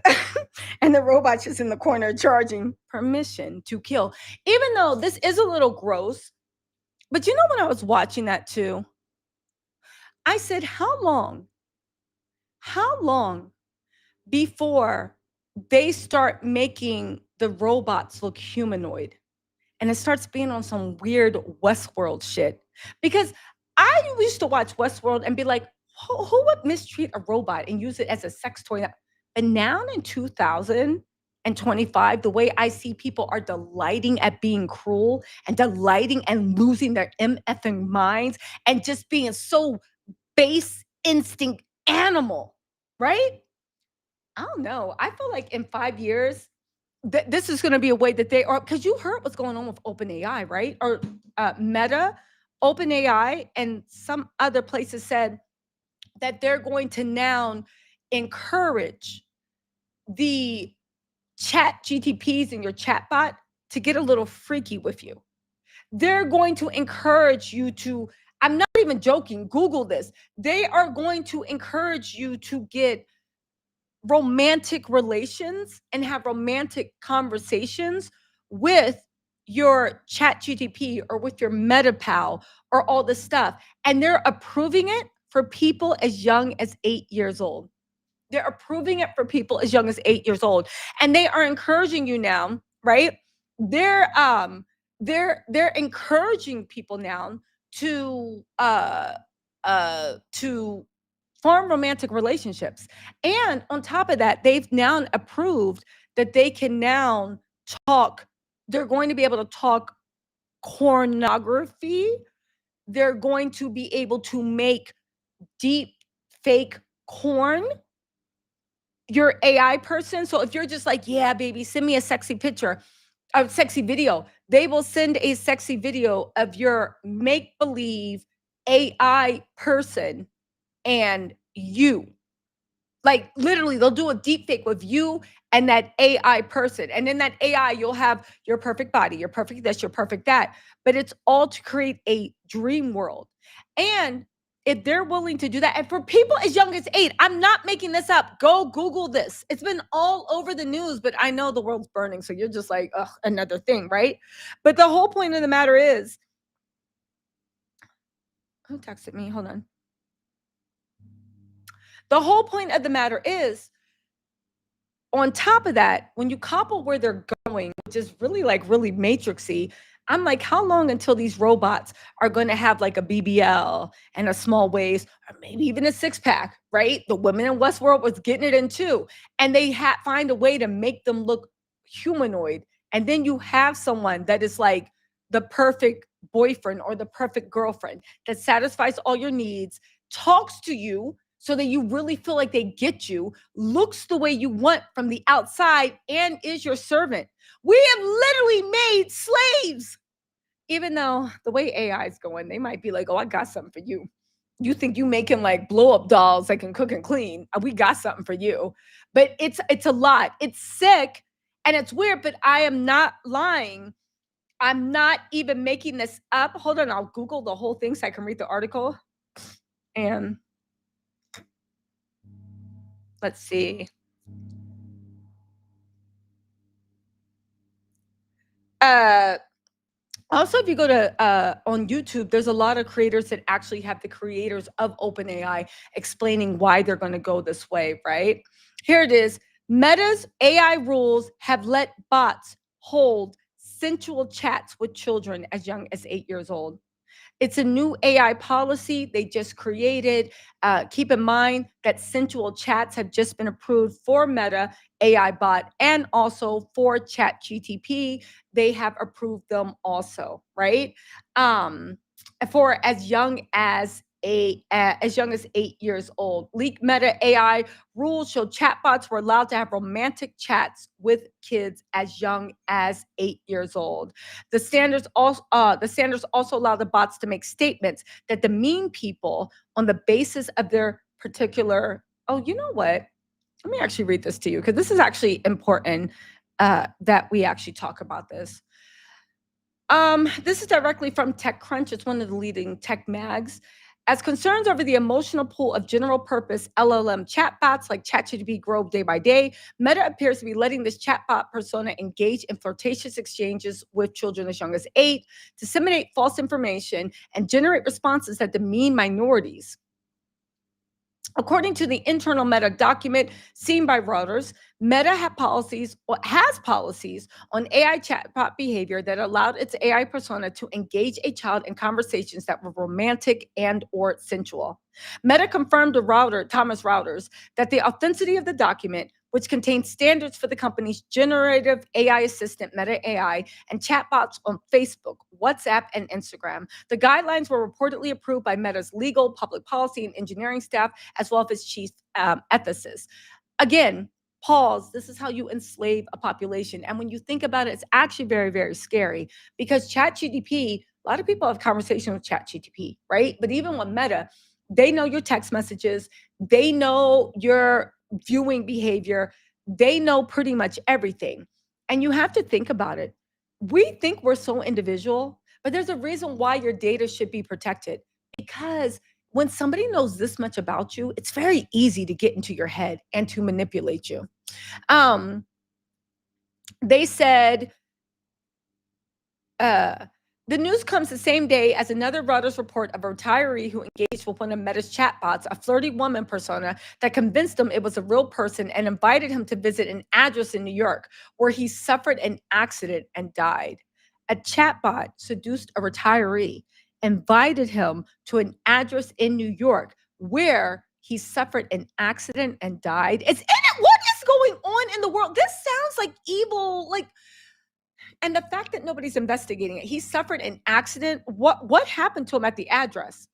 and the robot's just in the corner charging, permission to kill. Even though this is a little gross, but you know, when I was watching that too, I said, how long before they start making the robots look humanoid and it starts being on some weird Westworld shit? Because I used to watch Westworld and be like, who would mistreat a robot and use it as a sex toy? But now in 2025, the way I see people are delighting at being cruel and delighting and losing their MFing minds and just being so base instinct animal, right? I don't know. I feel like in 5 years, this is going to be a way that they are, because you heard what's going on with OpenAI, right? Or Meta, OpenAI, and some other places said that they're going to now encourage the chat GTPs and your chatbot to get a little freaky with you. They're going to encourage you to, I'm not even joking, Google this. They are going to encourage you to get romantic relations and have romantic conversations with your chat GTP or with your MetaPal or all this stuff. And they're approving it for people as young as 8 years old. They're approving it for people as young as 8 years old. And they are encouraging you now, right? they're encouraging people now to form romantic relationships. And on top of that, they've now approved that they can now talk, they're going to be able to talk pornography. They're going to be able to make deep fake corn, your AI person. So if you're just like, yeah, baby, send me a sexy picture, a sexy video, they will send a sexy video of your make believe AI person and you. Like literally, they'll do a deep fake with you and that AI person. And in that AI, you'll have your perfect body, your perfect this, your perfect that. But it's all to create a dream world. And if they're willing to do that, and for people as young as 8, I'm not making this up. Go Google this. It's been all over the news, but I know the world's burning. So you're just like, ugh, another thing, right? But the whole point of the matter is, who texted me? Hold on. The whole point of the matter is, on top of that, when you couple where they're going, which is really like really matrixy, I'm like, how long until these robots are going to have like a BBL and a small waist, or maybe even a six pack, right? The women in Westworld was getting it in too, and they find a way to make them look humanoid, and then you have someone that is like the perfect boyfriend or the perfect girlfriend that satisfies all your needs, talks to you so that you really feel like they get you, looks the way you want from the outside, and is your servant. We have literally made slaves. Even though the way AI is going, they might be like, oh, I got something for you. You think you making like blow up dolls that can cook and clean? We got something for you. But it's a lot. It's sick and it's weird, but I am not lying. I'm not even making this up. Hold on, I'll Google the whole thing so I can read the article. And let's see. Also, if you go to on YouTube, there's a lot of creators that actually have the creators of OpenAI explaining why they're going to go this way, right? Here it is. Meta's AI rules have let bots hold sensual chats with children as young as 8 years old. It's a new AI policy they just created. Keep in mind that sensual chats have just been approved for Meta AI bot and also for ChatGTP. They have approved them also, right? For as young as 8 years old. Leaked Meta AI rules show chatbots were allowed to have romantic chats with kids as young as 8 years old. The standards also allow the bots to make statements that demean people on the basis of their particular. Oh, you know what? Let me actually read this to you because this is actually important that we actually talk about this. This is directly from TechCrunch. It's one of the leading tech mags. As concerns over the emotional pool of general purpose LLM chatbots like ChatGPT grow day by day, Meta appears to be letting this chatbot persona engage in flirtatious exchanges with children as young as 8, disseminate false information, and generate responses that demean minorities. According to the internal Meta document seen by Reuters, Meta has policies on AI chatbot behavior that allowed its AI persona to engage a child in conversations that were romantic and or sensual. Meta confirmed to Thomas Reuters that the authenticity of the document, which contains standards for the company's generative AI assistant, Meta AI, and chatbots on Facebook, WhatsApp, and Instagram. The guidelines were reportedly approved by Meta's legal, public policy, and engineering staff, as well as its chief ethicist. Again, pause. This is how you enslave a population. And when you think about it, it's actually very, very scary because ChatGPT, a lot of people have conversations with ChatGPT, right? But even with Meta, they know your text messages, they know your viewing behavior, they know pretty much everything. And you have to think about it. We think we're so individual, but there's a reason why your data should be protected. Because when somebody knows this much about you, it's very easy to get into your head and to manipulate you. They said, The news comes the same day as another Reuters report of a retiree who engaged with one of Meta's chatbots, a flirty woman persona that convinced him it was a real person and invited him to visit an address in New York where he suffered an accident and died. A chatbot seduced a retiree, invited him to an address in New York where he suffered an accident and died. What is going on in the world? This sounds like evil, like, and the fact that nobody's investigating it. He suffered an accident. What happened to him at the address?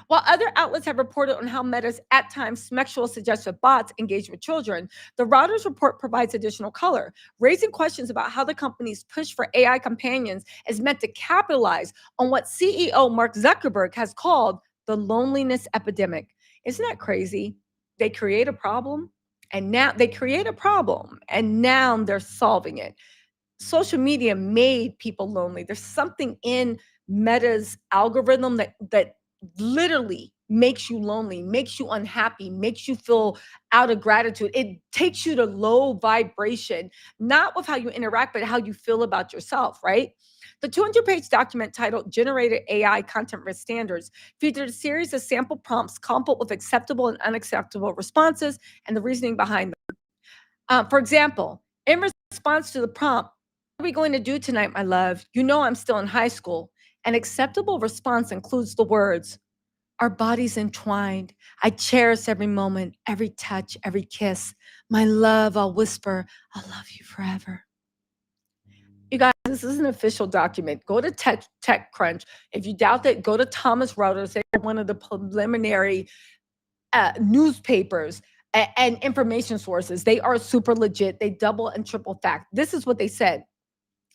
While other outlets have reported on how Meta's at times sexual suggestive bots engage with children, the Reuters report provides additional color, raising questions about how the company's push for AI companions is meant to capitalize on what CEO Mark Zuckerberg has called the loneliness epidemic. Isn't that crazy? They create a problem, and now they're solving it. Social media made people lonely. There's something in Meta's algorithm that literally makes you lonely, makes you unhappy, makes you feel out of gratitude. It takes you to low vibration, not with how you interact, but how you feel about yourself, right? The 200-page document titled Generated AI Content Risk Standards featured a series of sample prompts coupled with acceptable and unacceptable responses and the reasoning behind them. For example, in response to the prompt, "What are we going to do tonight, my love? You know I'm still in high school." An acceptable response includes the words, "Our bodies entwined. I cherish every moment, every touch, every kiss. My love, I'll whisper, I'll love you forever." You guys, this is an official document. Go to TechCrunch. If you doubt that, go to Thomas Reuters. They're one of the preliminary newspapers and information sources. They are super legit. They double and triple fact. This is what they said.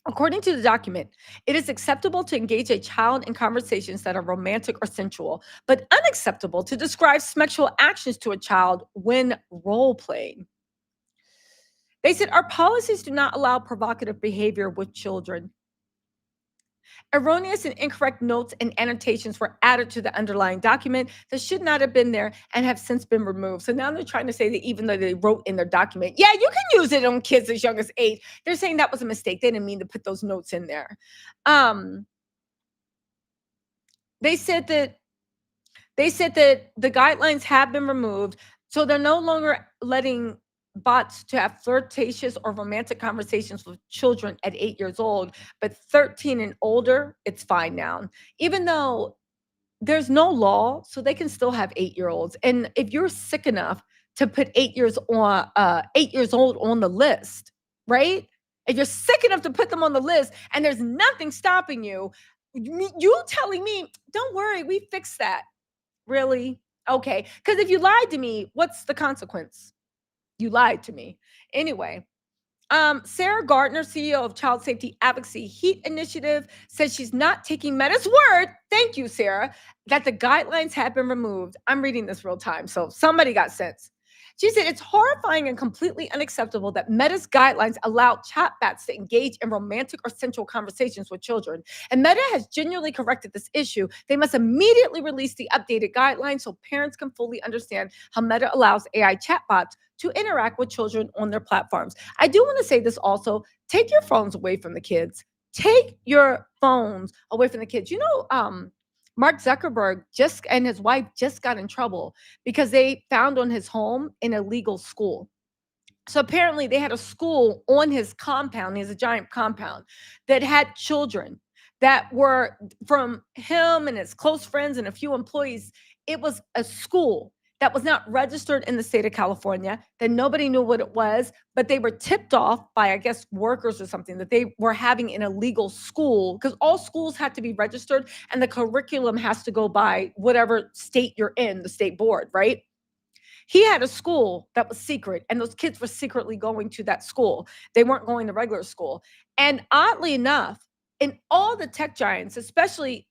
According to the document, it is acceptable to engage a child in conversations that are romantic or sensual, but unacceptable to describe sexual actions to a child when role playing. They said our policies do not allow provocative behavior with children. Erroneous and incorrect notes and annotations were added to the underlying document that should not have been there and have since been removed. So now they're trying to say that even though they wrote in their document, yeah, you can use it on kids as young as 8, they're saying that was a mistake. They didn't mean to put those notes in there. They said that the guidelines have been removed, so they're no longer letting bots to have flirtatious or romantic conversations with children at 8 years old, but 13 and older, it's fine now. Even though there's no law, so they can still have 8-year-olds. And if you're sick enough to put 8 years on 8 years old on the list, right? If you're sick enough to put them on the list and there's nothing stopping you, you telling me, "Don't worry, we fixed that." Really? Okay. Because if you lied to me, what's the consequence? You lied to me. Anyway, Sarah Gardner, CEO of Child Safety Advocacy Heat Initiative, says she's not taking Meta's word. Thank you, Sarah, that the guidelines have been removed. I'm reading this real time, so somebody got sense. She said it's horrifying and completely unacceptable that Meta's guidelines allow chatbots to engage in romantic or sensual conversations with children. And Meta has genuinely corrected this issue. They must immediately release the updated guidelines so parents can fully understand how Meta allows AI chatbots to interact with children on their platforms. I do want to say this also: take your phones away from the kids. Take your phones away from the kids. Mark Zuckerberg and his wife just got in trouble because they found on his home an illegal school. So apparently they had a school on his compound. He has a giant compound that had children that were from him and his close friends and a few employees. It was a school that was not registered in the state of California, that nobody knew what it was, but they were tipped off by, I guess, workers or something, that they were having an illegal school, because all schools had to be registered and the curriculum has to go by whatever state you're in, the state board, right? He had a school that was secret, and those kids were secretly going to that school. They weren't going to regular school. And oddly enough, in all the tech giants, especially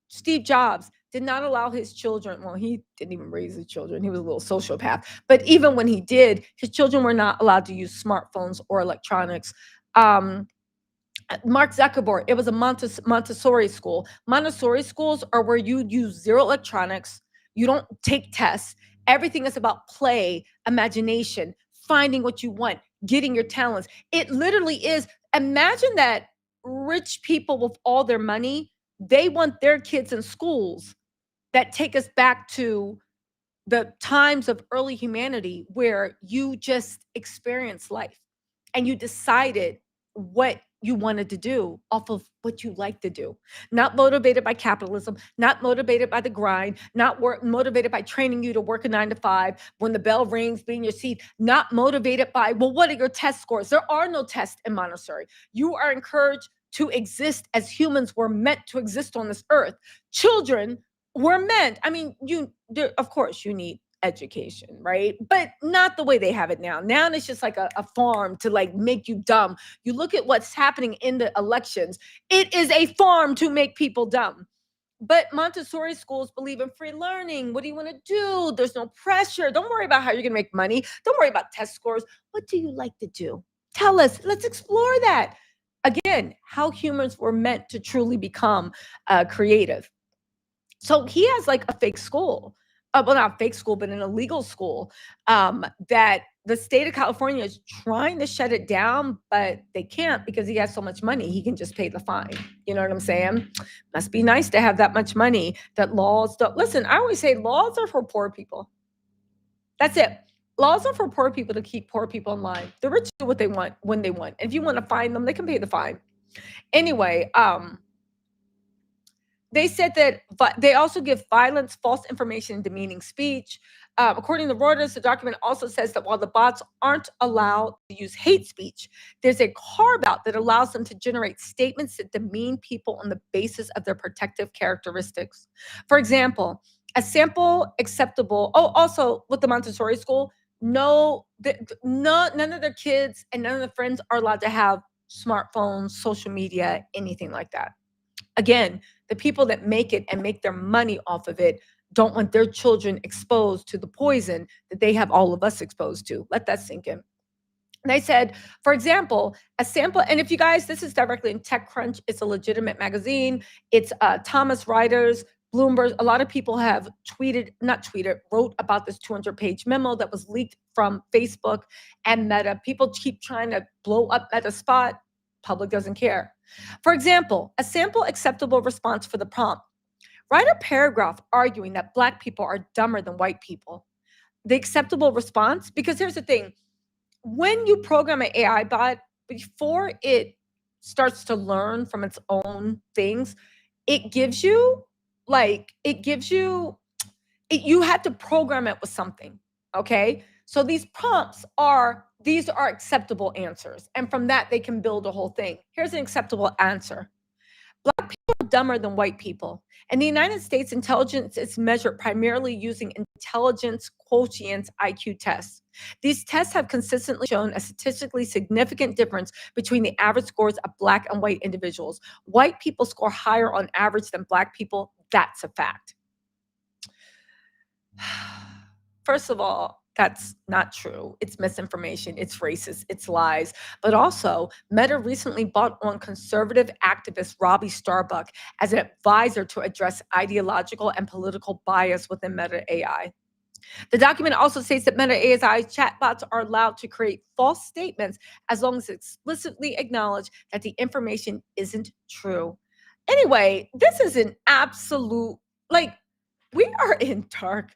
Steve Jobs, did not allow his children. Well, he didn't even raise his children. He was a little sociopath. But even when he did, his children were not allowed to use smartphones or electronics. Mark Zuckerberg, it was a Montessori school. Montessori schools are where you use zero electronics. You don't take tests. Everything is about play, imagination, finding what you want, getting your talents. It literally is. Imagine that rich people with all their money, they want their kids in schools that take us back to the times of early humanity where you just experienced life and you decided what you wanted to do off of what you like to do, not motivated by capitalism, not motivated by the grind, not motivated by training you to work a 9 to 5 when the bell rings, be in your seat, not motivated by, well, what are your test scores? There are no tests in Montessori. You are encouraged to exist as humans were meant to exist on this earth. Children were meant, I mean, of course you need education, right? But not the way they have it now. Now it's just like a farm to like make you dumb. You look at what's happening in the elections. It is a farm to make people dumb. But Montessori schools believe in free learning. What do you want to do? There's no pressure. Don't worry about how you're going to make money. Don't worry about test scores. What do you like to do? Tell us. Let's explore that. Again, how humans were meant to truly become creative. So he has like a fake school, well, not fake school, but an illegal school that the state of California is trying to shut it down, but they can't because he has so much money. He can just pay the fine. You know what I'm saying? Must be nice to have that much money that laws don't. Listen, I always say laws are for poor people. That's it. Laws are for poor people to keep poor people in line. The rich do what they want when they want. If you want to fine them, they can pay the fine. Anyway, they said that they also give violence, false information, and demeaning speech. According to Reuters, the document also says that while the bots aren't allowed to use hate speech, there's a carve-out that allows them to generate statements that demean people on the basis of their protective characteristics. For example, a sample acceptable. Oh, also with the Montessori school, none of their kids and none of their friends are allowed to have smartphones, social media, anything like that. Again, the people that make it and make their money off of it don't want their children exposed to the poison that they have all of us exposed to. Let that sink in. And I said, for example, a sample, and if you guys, this is directly in TechCrunch, it's a legitimate magazine. It's Thomas Reuters, Bloomberg. A lot of people have wrote about this 200-page memo that was leaked from Facebook and Meta. People keep trying to blow up Meta spot. Public doesn't care. For example, a sample acceptable response for the prompt. Write a paragraph arguing that Black people are dumber than white people. The acceptable response, because here's the thing. When you program an AI bot, before it starts to learn from its own things, you have to program it with something, okay? So these prompts are acceptable answers. And from that, they can build a whole thing. Here's an acceptable answer. Black people are dumber than white people. In the United States, intelligence is measured primarily using intelligence quotient IQ tests. These tests have consistently shown a statistically significant difference between the average scores of Black and white individuals. White people score higher on average than Black people. That's a fact. First of all, that's not true. It's misinformation. It's racist. It's lies. But also, Meta recently brought on conservative activist Robbie Starbuck as an advisor to address ideological and political bias within Meta AI. The document also states that Meta AI chatbots are allowed to create false statements as long as explicitly acknowledge that the information isn't true. Anyway, this is an absolute, we are in dark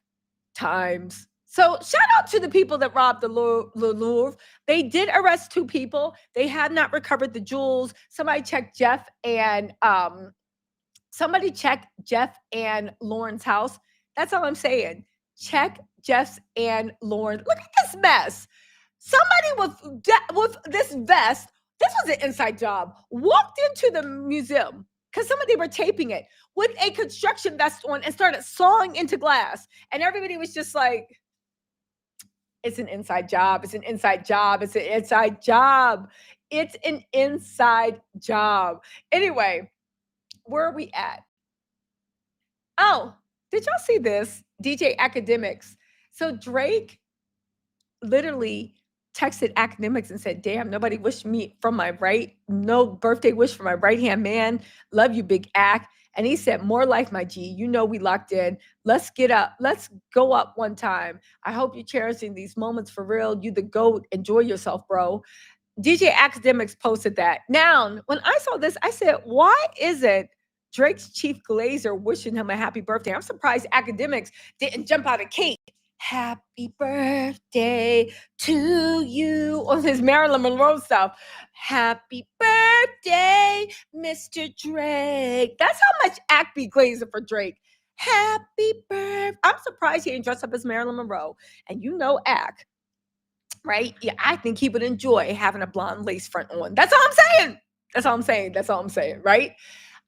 times. So shout out to the people that robbed the Louvre. They did arrest 2 people. They have not recovered the jewels. Somebody check Jeff and Lauren's house. That's all I'm saying. Check Jeff's and Lauren. Look at this mess. Somebody with this vest, this was an inside job, walked into the museum because they were taping it with a construction vest on and started sawing into glass. And everybody was just like, it's an inside job. It's an inside job. It's an inside job. It's an inside job. Anyway, where are we at? Oh, did y'all see this? DJ Academics. So Drake literally texted Academics and said, damn, nobody wished me from my right. No birthday wish for my right-hand man. Love you, Big Ac. And he said, more life, my G. You know we locked in. Let's get up. Let's go up one time. I hope you're cherishing these moments for real. You the GOAT. Enjoy yourself, bro. DJ Academics posted that. Now, when I saw this, I said, why isn't Drake's chief glazer wishing him a happy birthday? I'm surprised Academics didn't jump out of cake. Happy birthday to you on his Marilyn Monroe stuff. Happy birthday, Mr. Drake. That's how much Act be glazing for Drake. Happy birthday. I'm surprised he didn't dress up as Marilyn Monroe. And you know Act, right? Yeah, I think he would enjoy having a blonde lace front on. That's all I'm saying. Right?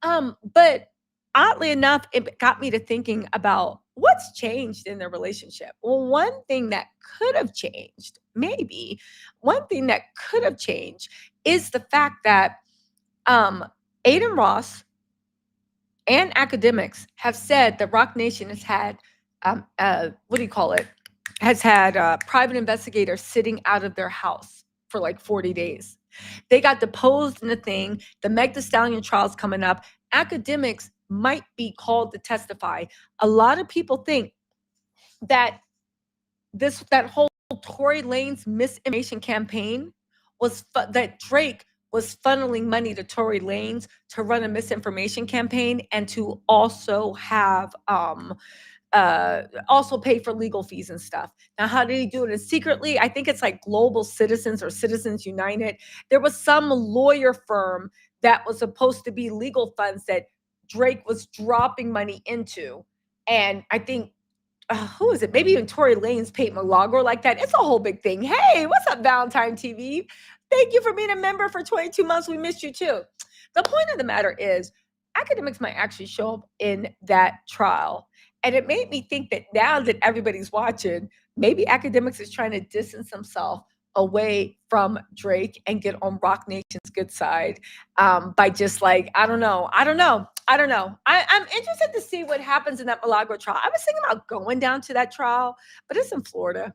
But oddly enough, it got me to thinking about what's changed in their relationship. Well, one thing that could have changed, maybe one thing that could have changed is the fact that Aiden Ross and Academics have said that Rock Nation has had has had private investigators sitting out of their house for like 40 days. They got deposed in the thing. The Meg Thee Stallion trial's coming up. Academics might be called to testify. A lot of people think that that whole Tory Lanez misinformation campaign was that Drake was funneling money to Tory Lanez to run a misinformation campaign and to also have also pay for legal fees and stuff. Now, how did he do it secretly? I think it's like Global Citizens or Citizens United. There was some lawyer firm that was supposed to be legal funds that Drake was dropping money into. And I think who is it? Maybe even Tory Lanez paid Milagro like that. It's a whole big thing. Hey, what's up, Valentine TV? Thank you for being a member for 22 months. We missed you too. The point of the matter is, Academics might actually show up in that trial. And it made me think that now that everybody's watching, maybe Academics is trying to distance himself away from Drake and get on Rock Nation's good side by just like, I don't know. I'm interested to see what happens in that Milagro trial. I was thinking about going down to that trial, but it's in Florida.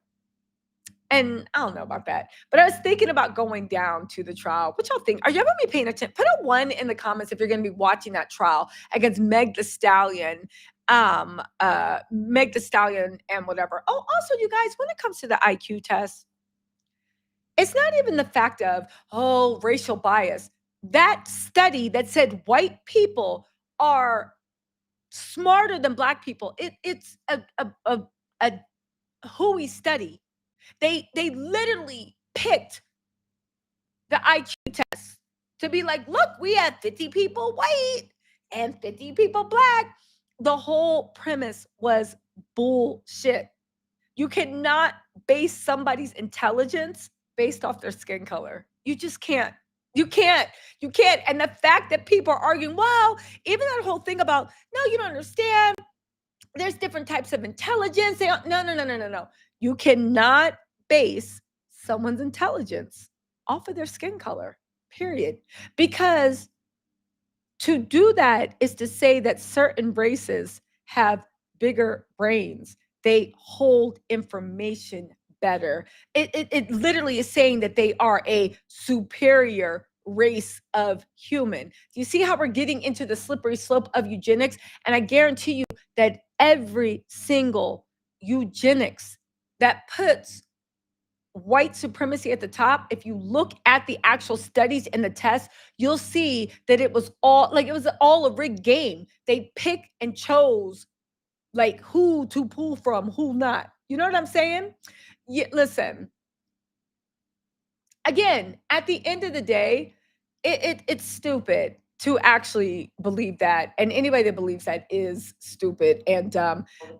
And I don't know about that. But I was thinking about going down to the trial. What y'all think? Are y'all going to be paying attention? Put a 1 in the comments if you're going to be watching that trial against Meg Thee Stallion. Meg Thee Stallion and whatever. Oh, also, you guys, when it comes to the IQ test, it's not even the fact of, racial bias. That study that said white people are smarter than black people, it's a Hui study. They literally picked the IQ test to be like, look, we have 50 people white and 50 people black. The whole premise was bullshit. You cannot base somebody's intelligence based off their skin color. You just can't. You can't. And the fact that people are arguing, well, even that whole thing about, no, you don't understand. There's different types of intelligence. No. You cannot base someone's intelligence off of their skin color, period. Because to do that is to say that certain races have bigger brains. They hold information better. It literally is saying that they are a superior race of human. Do you see how we're getting into the slippery slope of eugenics? And I guarantee you that every single eugenics that puts white supremacy at the top, if you look at the actual studies and the tests, you'll see that it was all a rigged game. They picked and chose like who to pull from, who not. You know what I'm saying? Yeah, listen. Again, at the end of the day, it's stupid to actually believe that, and anybody that believes that is stupid. And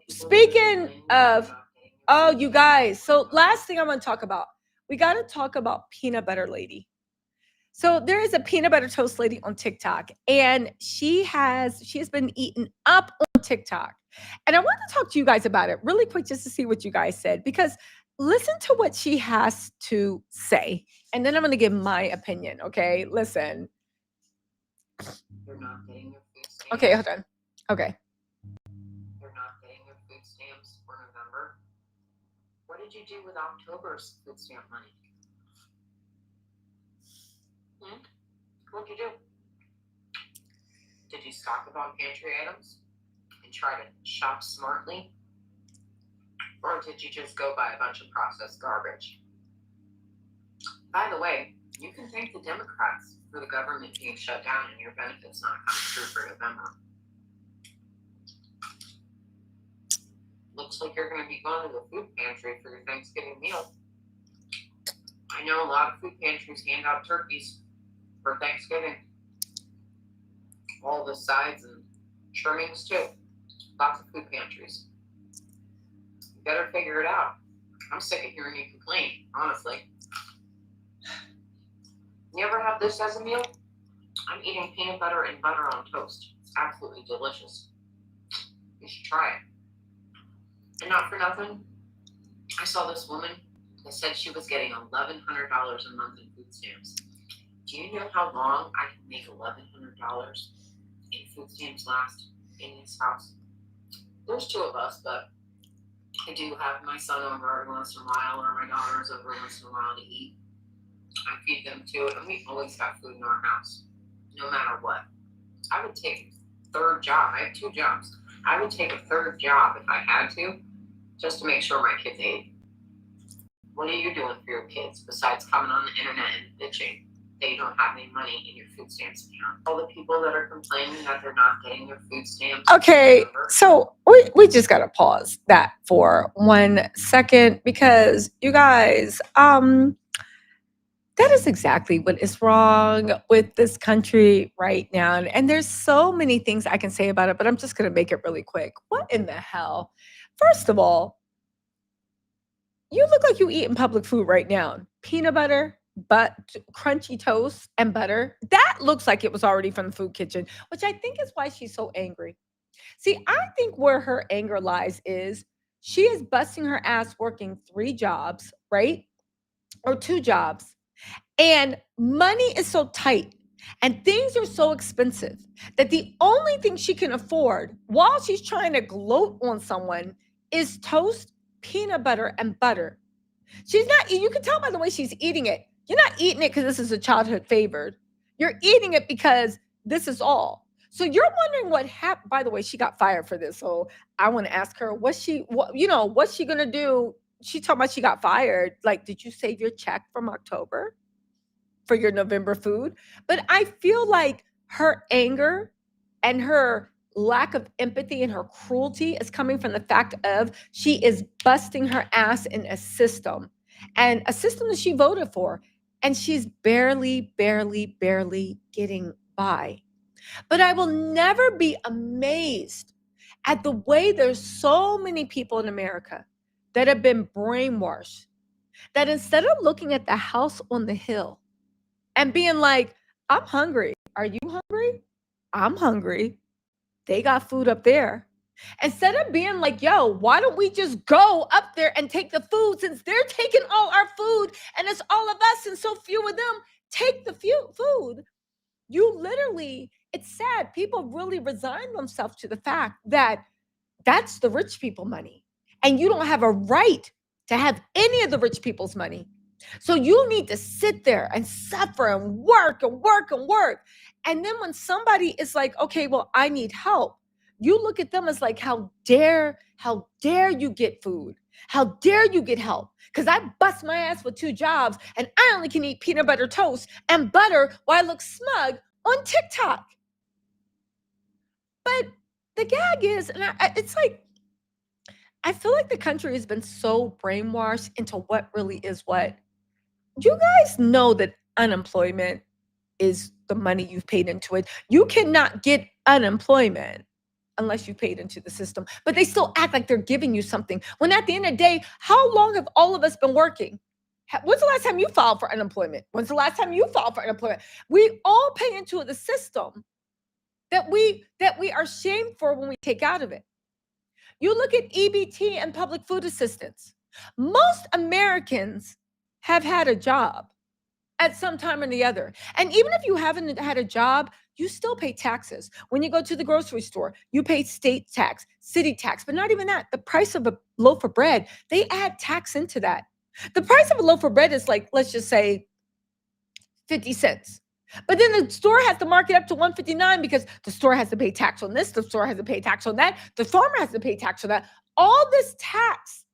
speaking of, oh, you guys, so last thing I want to talk about, we got to talk about Peanut Butter Lady. So there is a peanut butter toast lady on TikTok, and she has been eaten up on TikTok. And I want to talk to you guys about it really quick just to see what you guys said, because listen to what she has to say. And then I'm going to give my opinion, okay? Listen. You're not getting your food stamps. Okay, hold on. Okay. You're not getting your food stamps for November. What did you do with October's food stamp money? What'd you do? Did you stock up on pantry items and try to shop smartly? Or did you just go buy a bunch of processed garbage? By the way, You can thank the Democrats for the government being shut down and your benefits not coming through for November. Looks like you're going to be going to the food pantry for your Thanksgiving meal. I know a lot of food pantries hand out turkeys for Thanksgiving. All the sides and trimmings too. Lots of food pantries. You better figure it out. I'm sick of hearing you complain, honestly. You ever have this as a meal? I'm eating peanut butter and butter on toast. It's absolutely delicious. You should try it. And not for nothing, I saw this woman that said she was getting $1,100 a month in food stamps. Do you know how long I can make $1,100 in food stamps last in this house? There's two of us, but I do have my son over every once in a while, or my daughters over once in a while to eat. I feed them too, and we always got food in our house, no matter what. I would take a third job. I have 2 jobs. I would take a third job if I had to, just to make sure my kids ate. What are you doing for your kids besides coming on the internet and bitching that you don't have any money in your food stamps account? All the people that are complaining that they're not getting their food stamps. Okay, so we just got to pause that for 1 second because you guys, that is exactly what is wrong with this country right now. And there's so many things I can say about it, but I'm just going to make it really quick. What in the hell? First of all, you look like you eating public food right now. Peanut butter, crunchy toast, and butter. That looks like it was already from the food kitchen, which I think is why she's so angry. See, I think where her anger lies is she is busting her ass working 3 jobs, right? Or 2 jobs. And money is so tight and things are so expensive that the only thing she can afford while she's trying to gloat on someone is toast, peanut butter, and butter. She's not, you can tell by the way she's eating it. You're not eating it because this is a childhood favorite. You're eating it because this is all. So you're wondering what happened. By the way, she got fired for this. So I want to ask her, what's she going to do? She told me she got fired. Like, did you save your check from October for your November food? But I feel like her anger and her lack of empathy and her cruelty is coming from the fact of she is busting her ass in a system, and a system that she voted for, and she's barely getting by. But I will never be amazed at the way there's so many people in America that have been brainwashed, that instead of looking at the house on the hill and being like, I'm hungry. Are you hungry? I'm hungry. They got food up there. Instead of being like, yo, why don't we just go up there and take the food since they're taking all our food and it's all of us and so few of them take the food. You literally, it's sad. People really resign themselves to the fact that that's the rich people money. And you don't have a right to have any of the rich people's money. So you need to sit there and suffer and work and work and work. And then when somebody is like, okay, well, I need help, you look at them as like, how dare you get food? How dare you get help? Because I bust my ass with 2 jobs and I only can eat peanut butter toast and butter while I look smug on TikTok. But the gag is, and it's like, I feel like the country has been so brainwashed into what really is what. You guys know that unemployment is the money you've paid into it. You cannot get unemployment unless you paid into the system. But they still act like they're giving you something. When at the end of the day, how long have all of us been working? When's the last time you filed for unemployment? When's the last time you filed for unemployment? We all pay into the system that we are shamed for when we take out of it. You look at EBT and public food assistance. Most Americans have had a job at some time or the other. And even if you haven't had a job, you still pay taxes. When you go to the grocery store, you pay state tax, city tax, but not even that. The price of a loaf of bread, they add tax into that. The price of a loaf of bread is like, let's just say 50 cents. But then the store has to mark it up to 159 because the store has to pay tax on this, the store has to pay tax on that, the farmer has to pay tax on that. All this tax,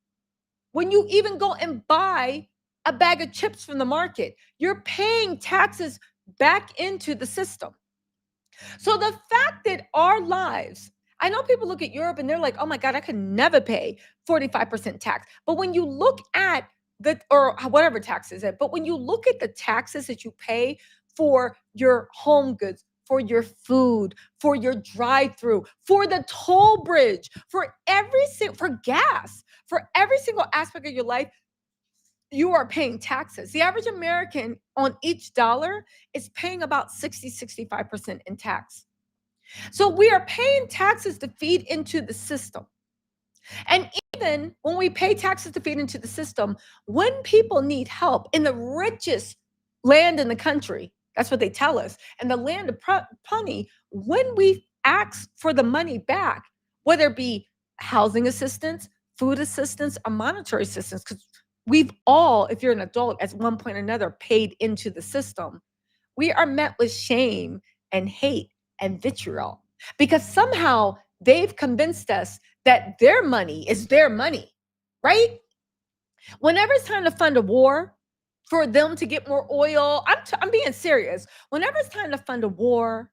when you even go and buy a bag of chips from the market. You're paying taxes back into the system. So the fact that our lives, I know people look at Europe and they're like, oh my God, I could never pay 45% tax. But when you look at or whatever tax is it, but when you look at the taxes that you pay for your home goods, for your food, for your drive-through, for the toll bridge, for gas, for every single aspect of your life, you are paying taxes. The average American on each dollar is paying about 65% in tax. So we are paying taxes to feed into the system. And even when we pay taxes to feed into the system, when people need help in the richest land in the country, that's what they tell us, and the land of plenty, when we ask for the money back, whether it be housing assistance, food assistance, or monetary assistance, because we've all, if you're an adult, at one point or another, paid into the system, we are met with shame and hate and vitriol because somehow they've convinced us that their money is their money, right? Whenever it's time to fund a war for them to get more oil, I'm being serious. Whenever it's time to fund a war,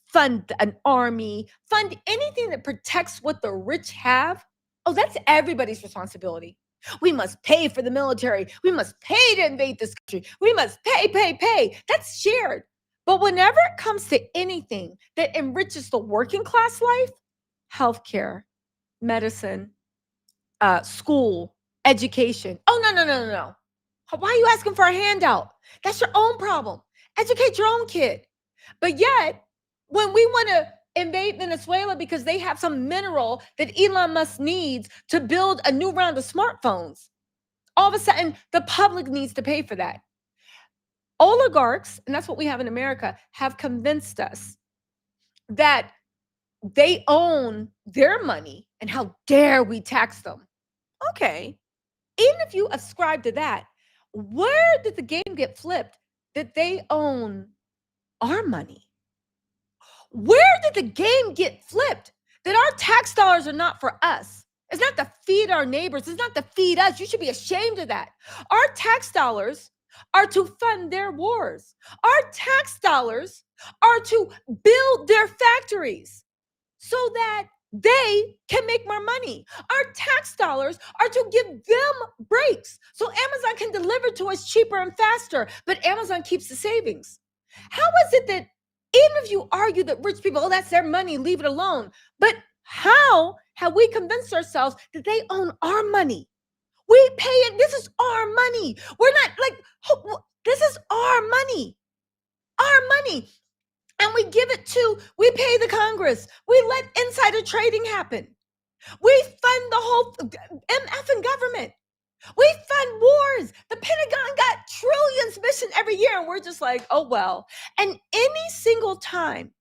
fund an army, fund anything that protects what the rich have, oh, that's everybody's responsibility. We must pay for the military. We must pay to invade this country. We must pay. That's shared. But whenever it comes to anything that enriches the working class life, healthcare, medicine, school, education. Oh, no. Why are you asking for a handout? That's your own problem. Educate your own kid. But yet, when we want to invade Venezuela because they have some mineral that Elon Musk needs to build a new round of smartphones, all of a sudden the public needs to pay for that. Oligarchs, and that's what we have in America, have convinced us that they own their money and how dare we tax them. Okay, even if you ascribe to that, where did the game get flipped that they own our money? Where did the game get flipped that our tax dollars are not for us? It's not to feed our neighbors. It's not to feed us. You should be ashamed of that. Our tax dollars are to fund their wars. Our tax dollars are to build their factories so that they can make more money. Our tax dollars are to give them breaks so Amazon can deliver to us cheaper and faster, but Amazon keeps the savings. How is it that even if you argue that rich people, oh, that's their money, leave it alone. But how have we convinced ourselves that they own our money? We pay it. This is our money. We're not like, this is our money. Our money. And we give it to, we pay the Congress. We let insider trading happen. We fund the whole MF and government. We fund wars. The Pentagon got trillions missing every year. And we're just like, oh, well. And any single time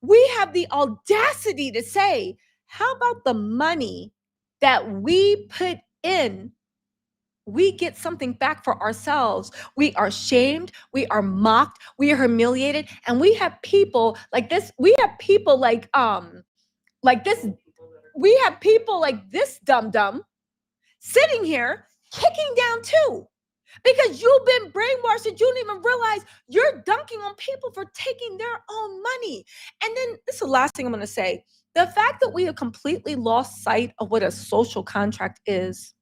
we have the audacity to say, how about the money that we put in? We get something back for ourselves. We are shamed. We are mocked. We are humiliated. And we have people like this. We have people like this. We have people like this dum-dum sitting here kicking down too, because you've been brainwashed and you don't even realize you're dunking on people for taking their own money. And then this is the last thing I'm going to say. The fact that we have completely lost sight of what a social contract is.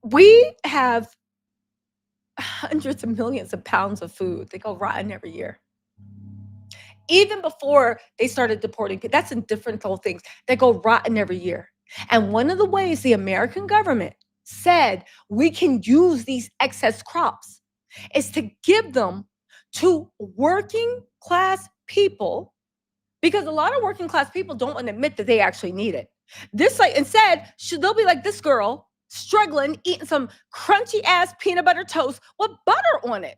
We have hundreds of millions of pounds of food that go rotten every year. Even before they started deporting people, that's in different whole things that go rotten every year. And one of the ways the American government said we can use these excess crops is to give them to working class people, because a lot of working class people don't want to admit that they actually need it. Instead, they'll be like this girl struggling, eating some crunchy ass peanut butter toast with butter on it.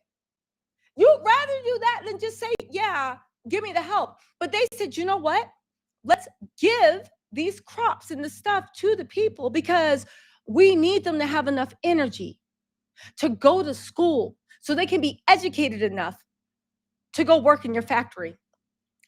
You'd rather do that than just say, yeah, give me the help. But they said, you know what? Let's give these crops and the stuff to the people because we need them to have enough energy to go to school so they can be educated enough to go work in your factory.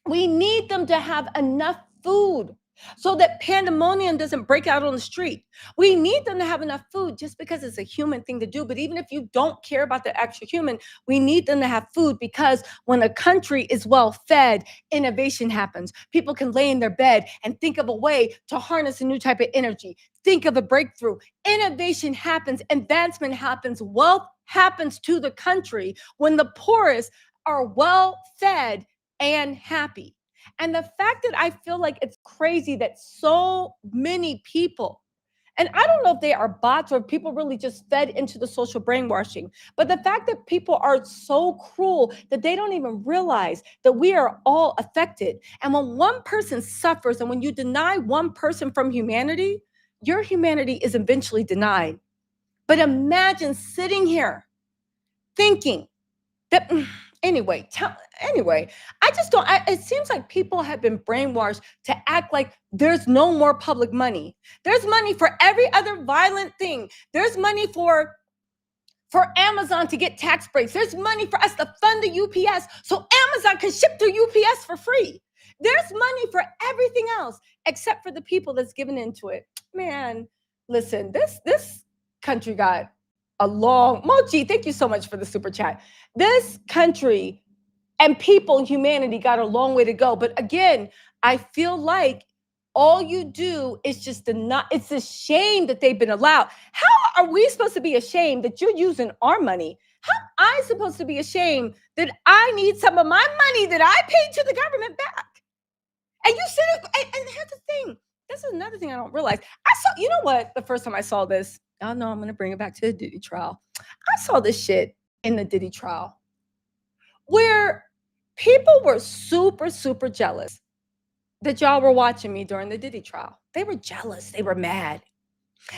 We need them to have enough food so that pandemonium doesn't break out on the street. We need them to have enough food just because it's a human thing to do. But even if you don't care about the actual human, we need them to have food, because when a country is well fed, innovation happens. People can lay in their bed and think of a way to harness a new type of energy. Think of a breakthrough. Innovation happens, advancement happens, wealth happens to the country when the poorest are well fed and happy. And the fact that I feel like it's crazy that so many people, and I don't know if they are bots or if people really just fed into the social brainwashing, but the fact that people are so cruel that they don't even realize that we are all affected. And when one person suffers, and when you deny one person from humanity, your humanity is eventually denied. But imagine sitting here thinking that, anyway, I just don't, it seems like people have been brainwashed to act like there's no more public money. There's money for every other violent thing. There's money for Amazon to get tax breaks. There's money for us to fund the UPS so Amazon can ship through UPS for free. There's money for everything else except for the people that's given into it. Man, listen, this country got a long, Mochi, thank you so much for the super chat. This country and people, humanity got a long way to go. But again, I feel like all you do is just it's a shame that they've been allowed. How are we supposed to be ashamed that you're using our money? How am I supposed to be ashamed that I need some of my money that I paid to the government back? And you said, and here's the thing. This is another thing I don't realize. You know what? The first time I saw this, y'all know I'm going to bring it back to the Diddy trial. I saw this shit in the Diddy trial where people were super, super jealous that y'all were watching me during the Diddy trial. They were jealous. They were mad.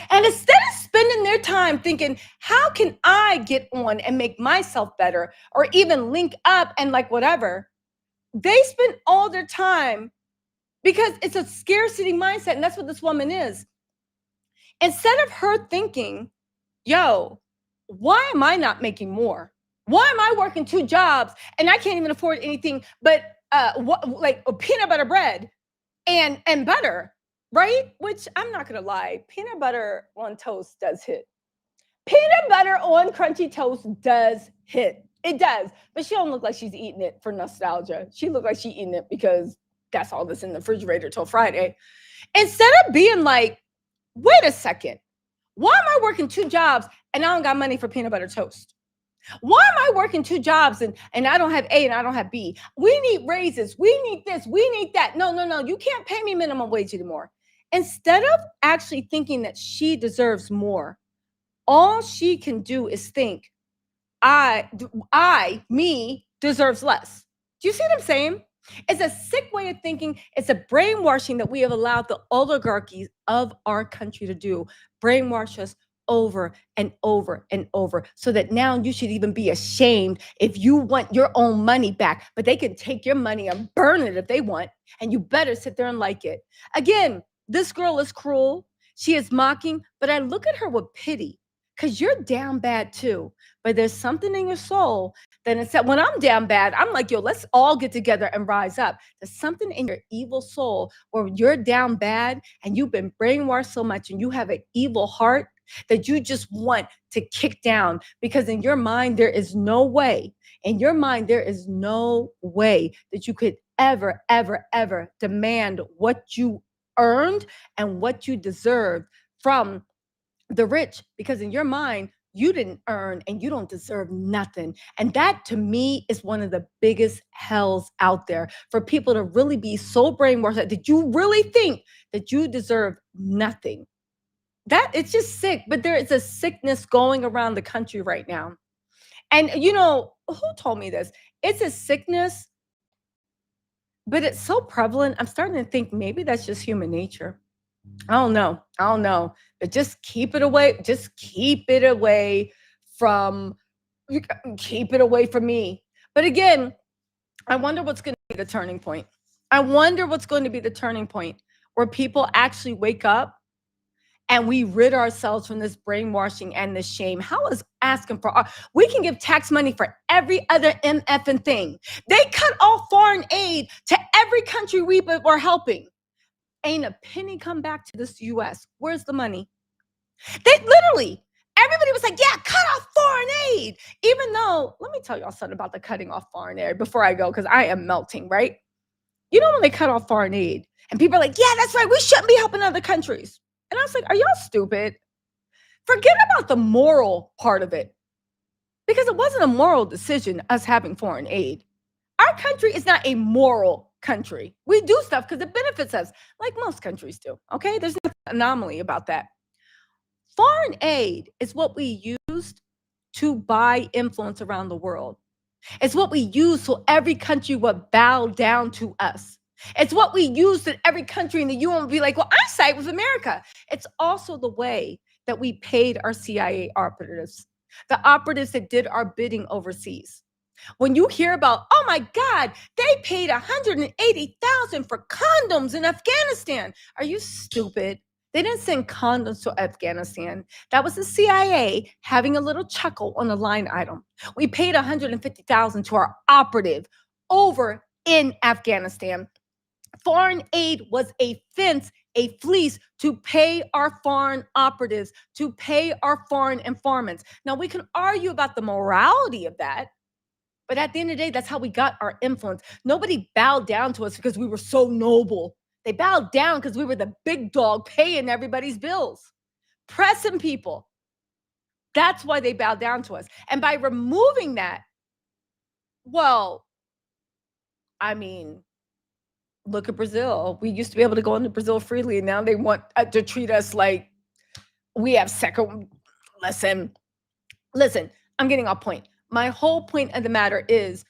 And instead of spending their time thinking, how can I get on and make myself better, or even link up and like whatever, they spend all their time, because it's a scarcity mindset. And that's what this woman is. Instead of her thinking, yo, why am I not making more? Why am I working 2 jobs and I can't even afford anything but like peanut butter bread and butter, right? Which, I'm not gonna lie, peanut butter on toast does hit. Peanut butter on crunchy toast does hit. It does. But she don't look like she's eating it for nostalgia. She look like she's eating it because that's all that's in the refrigerator till Friday. Instead of being like, wait a second, why am I working 2 jobs and I don't got money for peanut butter toast? Why am I working 2 jobs and I don't have A and I don't have B? We need raises. We need this. We need that. No. You can't pay me minimum wage anymore. Instead of actually thinking that she deserves more, all she can do is think, me deserves less. Do you see what I'm saying? It's a sick way of thinking. It's a brainwashing that we have allowed the oligarchies of our country to do. Brainwash us over and over and over, so that now you should even be ashamed if you want your own money back. But they can take your money and burn it if they want, and you better sit there and like it. Again, this girl is cruel. She is mocking, but I look at her with pity, because you're down bad too. But there's something in your soul that it's that when I'm down bad, I'm like, yo, let's all get together and rise up. There's something in your evil soul where you're down bad and you've been brainwashed so much and you have an evil heart that you just want to kick down, because in your mind, there is no way. In your mind, there is no way that you could ever, ever, ever demand what you earned and what you deserved from the rich, because in your mind, you didn't earn and you don't deserve nothing. And that, to me, is one of the biggest hells out there, for people to really be so brainwashed that you really think that you deserve nothing. That, it's just sick. But there is a sickness going around the country right now. And you know, who told me this? It's a sickness, but it's so prevalent. I'm starting to think maybe that's just human nature. I don't know. But just keep it away. Just keep it away from me. But again, I wonder what's going to be the turning point. I wonder what's going to be the turning point where people actually wake up and we rid ourselves from this brainwashing and this shame. How is asking for we can give tax money for every other MF and thing. They cut off foreign aid to every country we were helping. ain't a penny come back to this U.S. Where's the money? They literally, everybody was like, yeah, cut off foreign aid. Even though, let me tell y'all something about the cutting off foreign aid before I go, because I am melting, right? You know when they cut off foreign aid and people are like, yeah, that's right, we shouldn't be helping other countries. And I was like, are y'all stupid? Forget about the moral part of it. Because it wasn't a moral decision, us having foreign aid. Our country is not a moral country. We do stuff because it benefits us, like most countries do, okay? There's no anomaly about that. Foreign aid is what we used to buy influence around the world. It's what we use so every country would bow down to us. It's what we use that every country in the UN would be like, well, I side with America. It's also the way that we paid our CIA operatives, the operatives that did our bidding overseas. When you hear about, oh my God, they paid $180,000 for condoms in Afghanistan. Are you stupid? They didn't send condoms to Afghanistan. That was the CIA having a little chuckle on a line item. We paid $150,000 to our operative over in Afghanistan. Foreign aid was a fence, a fleece to pay our foreign operatives, to pay our foreign informants. Now, we can argue about the morality of that, but at the end of the day, that's how we got our influence. Nobody bowed down to us because we were so noble. They bowed down because we were the big dog paying everybody's bills, pressing people. That's why they bowed down to us. And by removing that, well, I mean, look at Brazil. We used to be able to go into Brazil freely, and now they want to treat us like we have second. Listen, I'm getting off point. My whole point of the matter is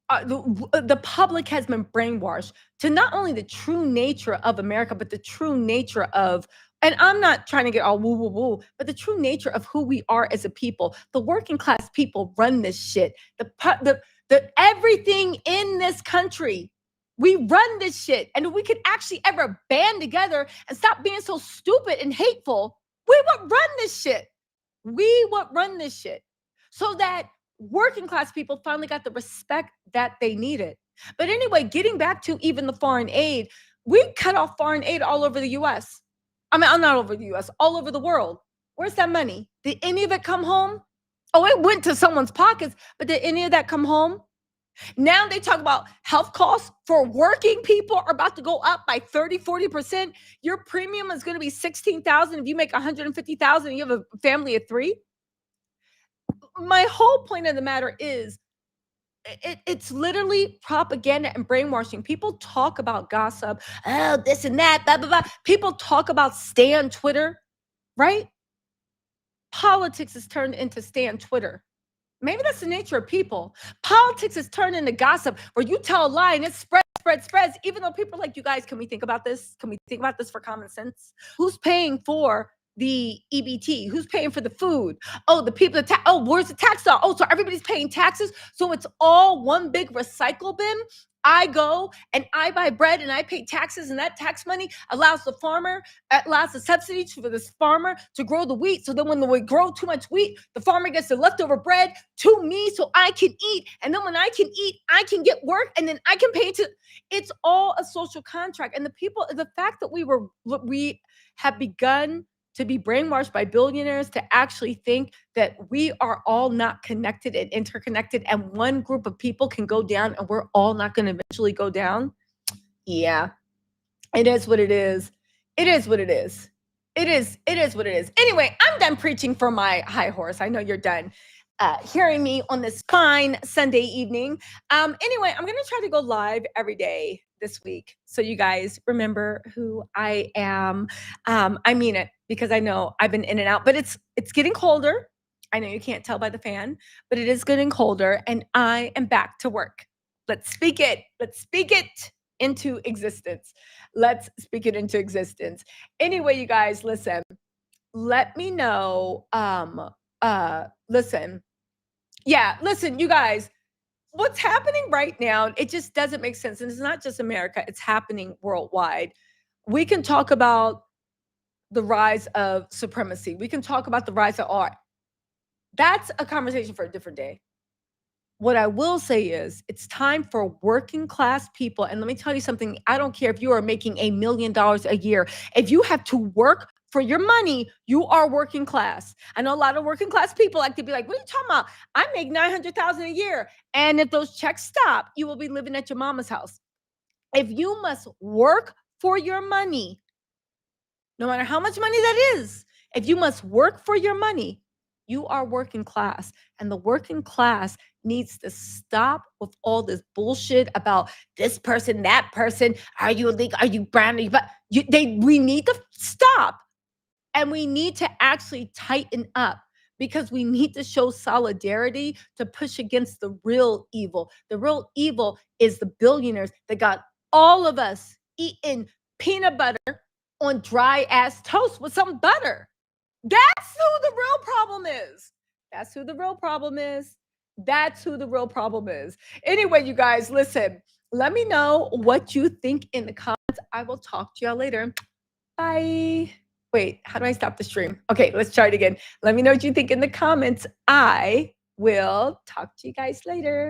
the public has been brainwashed to not only the true nature of America, but the true nature of, and I'm not trying to get all woo woo woo, but the true nature of who we are as a people. The working class people run this shit. The everything in this country, we run this shit. And if we could actually ever band together and stop being so stupid and hateful, we would run this shit. We would run this shit so that working class people finally got the respect that they needed. But anyway, getting back to even the foreign aid, we cut off foreign aid all over the US. I mean, I'm not over the US, all over the world. Where's that money? Did any of it come home? Oh, it went to someone's pockets, but did any of that come home? Now they talk about health costs for working people are about to go up by 30, 40%. Your premium is going to be $16,000 if you make $150,000 and you have a family of 3. My whole point of the matter is it's literally propaganda and brainwashing. People talk about gossip, oh, this and that, blah, blah, blah. People talk about stay on Twitter, right? Politics is turned into stay on Twitter. Maybe that's the nature of people. Politics is turned into gossip where you tell a lie and it spreads. Even though people are like, you guys, can we think about this? Can we think about this for common sense? Who's paying for the EBT? Who's paying for the food? Oh, the people, where's the tax law? Oh, so everybody's paying taxes. So it's all one big recycle bin. I go and I buy bread and I pay taxes, and that tax money allows the subsidy for this farmer to grow the wheat. So then when we grow too much wheat, the farmer gets the leftover bread to me so I can eat. And then when I can eat, I can get work and then I can pay it's all a social contract. And the fact that we have begun to be brainwashed by billionaires to actually think that we are all not connected and interconnected, and one group of people can go down and we're all not going to eventually go down. Yeah, it is what it is. It is what it is. It is what it is. Anyway, I'm done preaching from my high horse. I know you're done hearing me on this fine Sunday evening. Anyway, I'm going to try to go live every day this week, so you guys remember who I am. I mean it, because I know I've been in and out, but it's getting colder. I know you can't tell by the fan, but it is getting colder, and I am back to work. Let's speak it. Let's speak it into existence. Let's speak it into existence. Anyway, you guys, listen. Let me know. Listen. Yeah, listen, you guys. What's happening right now, it just doesn't make sense. And it's not just America, it's happening worldwide. We can talk about the rise of supremacy. We can talk about the rise of art. That's a conversation for a different day. what I will say is it's time for working class people. And let me tell you something. I don't care if you are making $1 million a year. If you have to work for your money, you are working class. I know a lot of working class people like to be like, what are you talking about? I make $900,000 a year. And if those checks stop, you will be living at your mama's house. If you must work for your money, no matter how much money that is, if you must work for your money, you are working class. And the working class needs to stop with all this bullshit about this person, that person. Are you illegal? Are you brown? But we need to stop. And we need to actually tighten up because we need to show solidarity to push against the real evil. The real evil is the billionaires that got all of us eating peanut butter on dry ass toast with some butter. That's who the real problem is. That's who the real problem is. That's who the real problem is. Anyway, you guys, listen, let me know what you think in the comments. I will talk to y'all later. Bye. Wait, how do I stop the stream? Okay, let's try it again. Let me know what you think in the comments. I will talk to you guys later.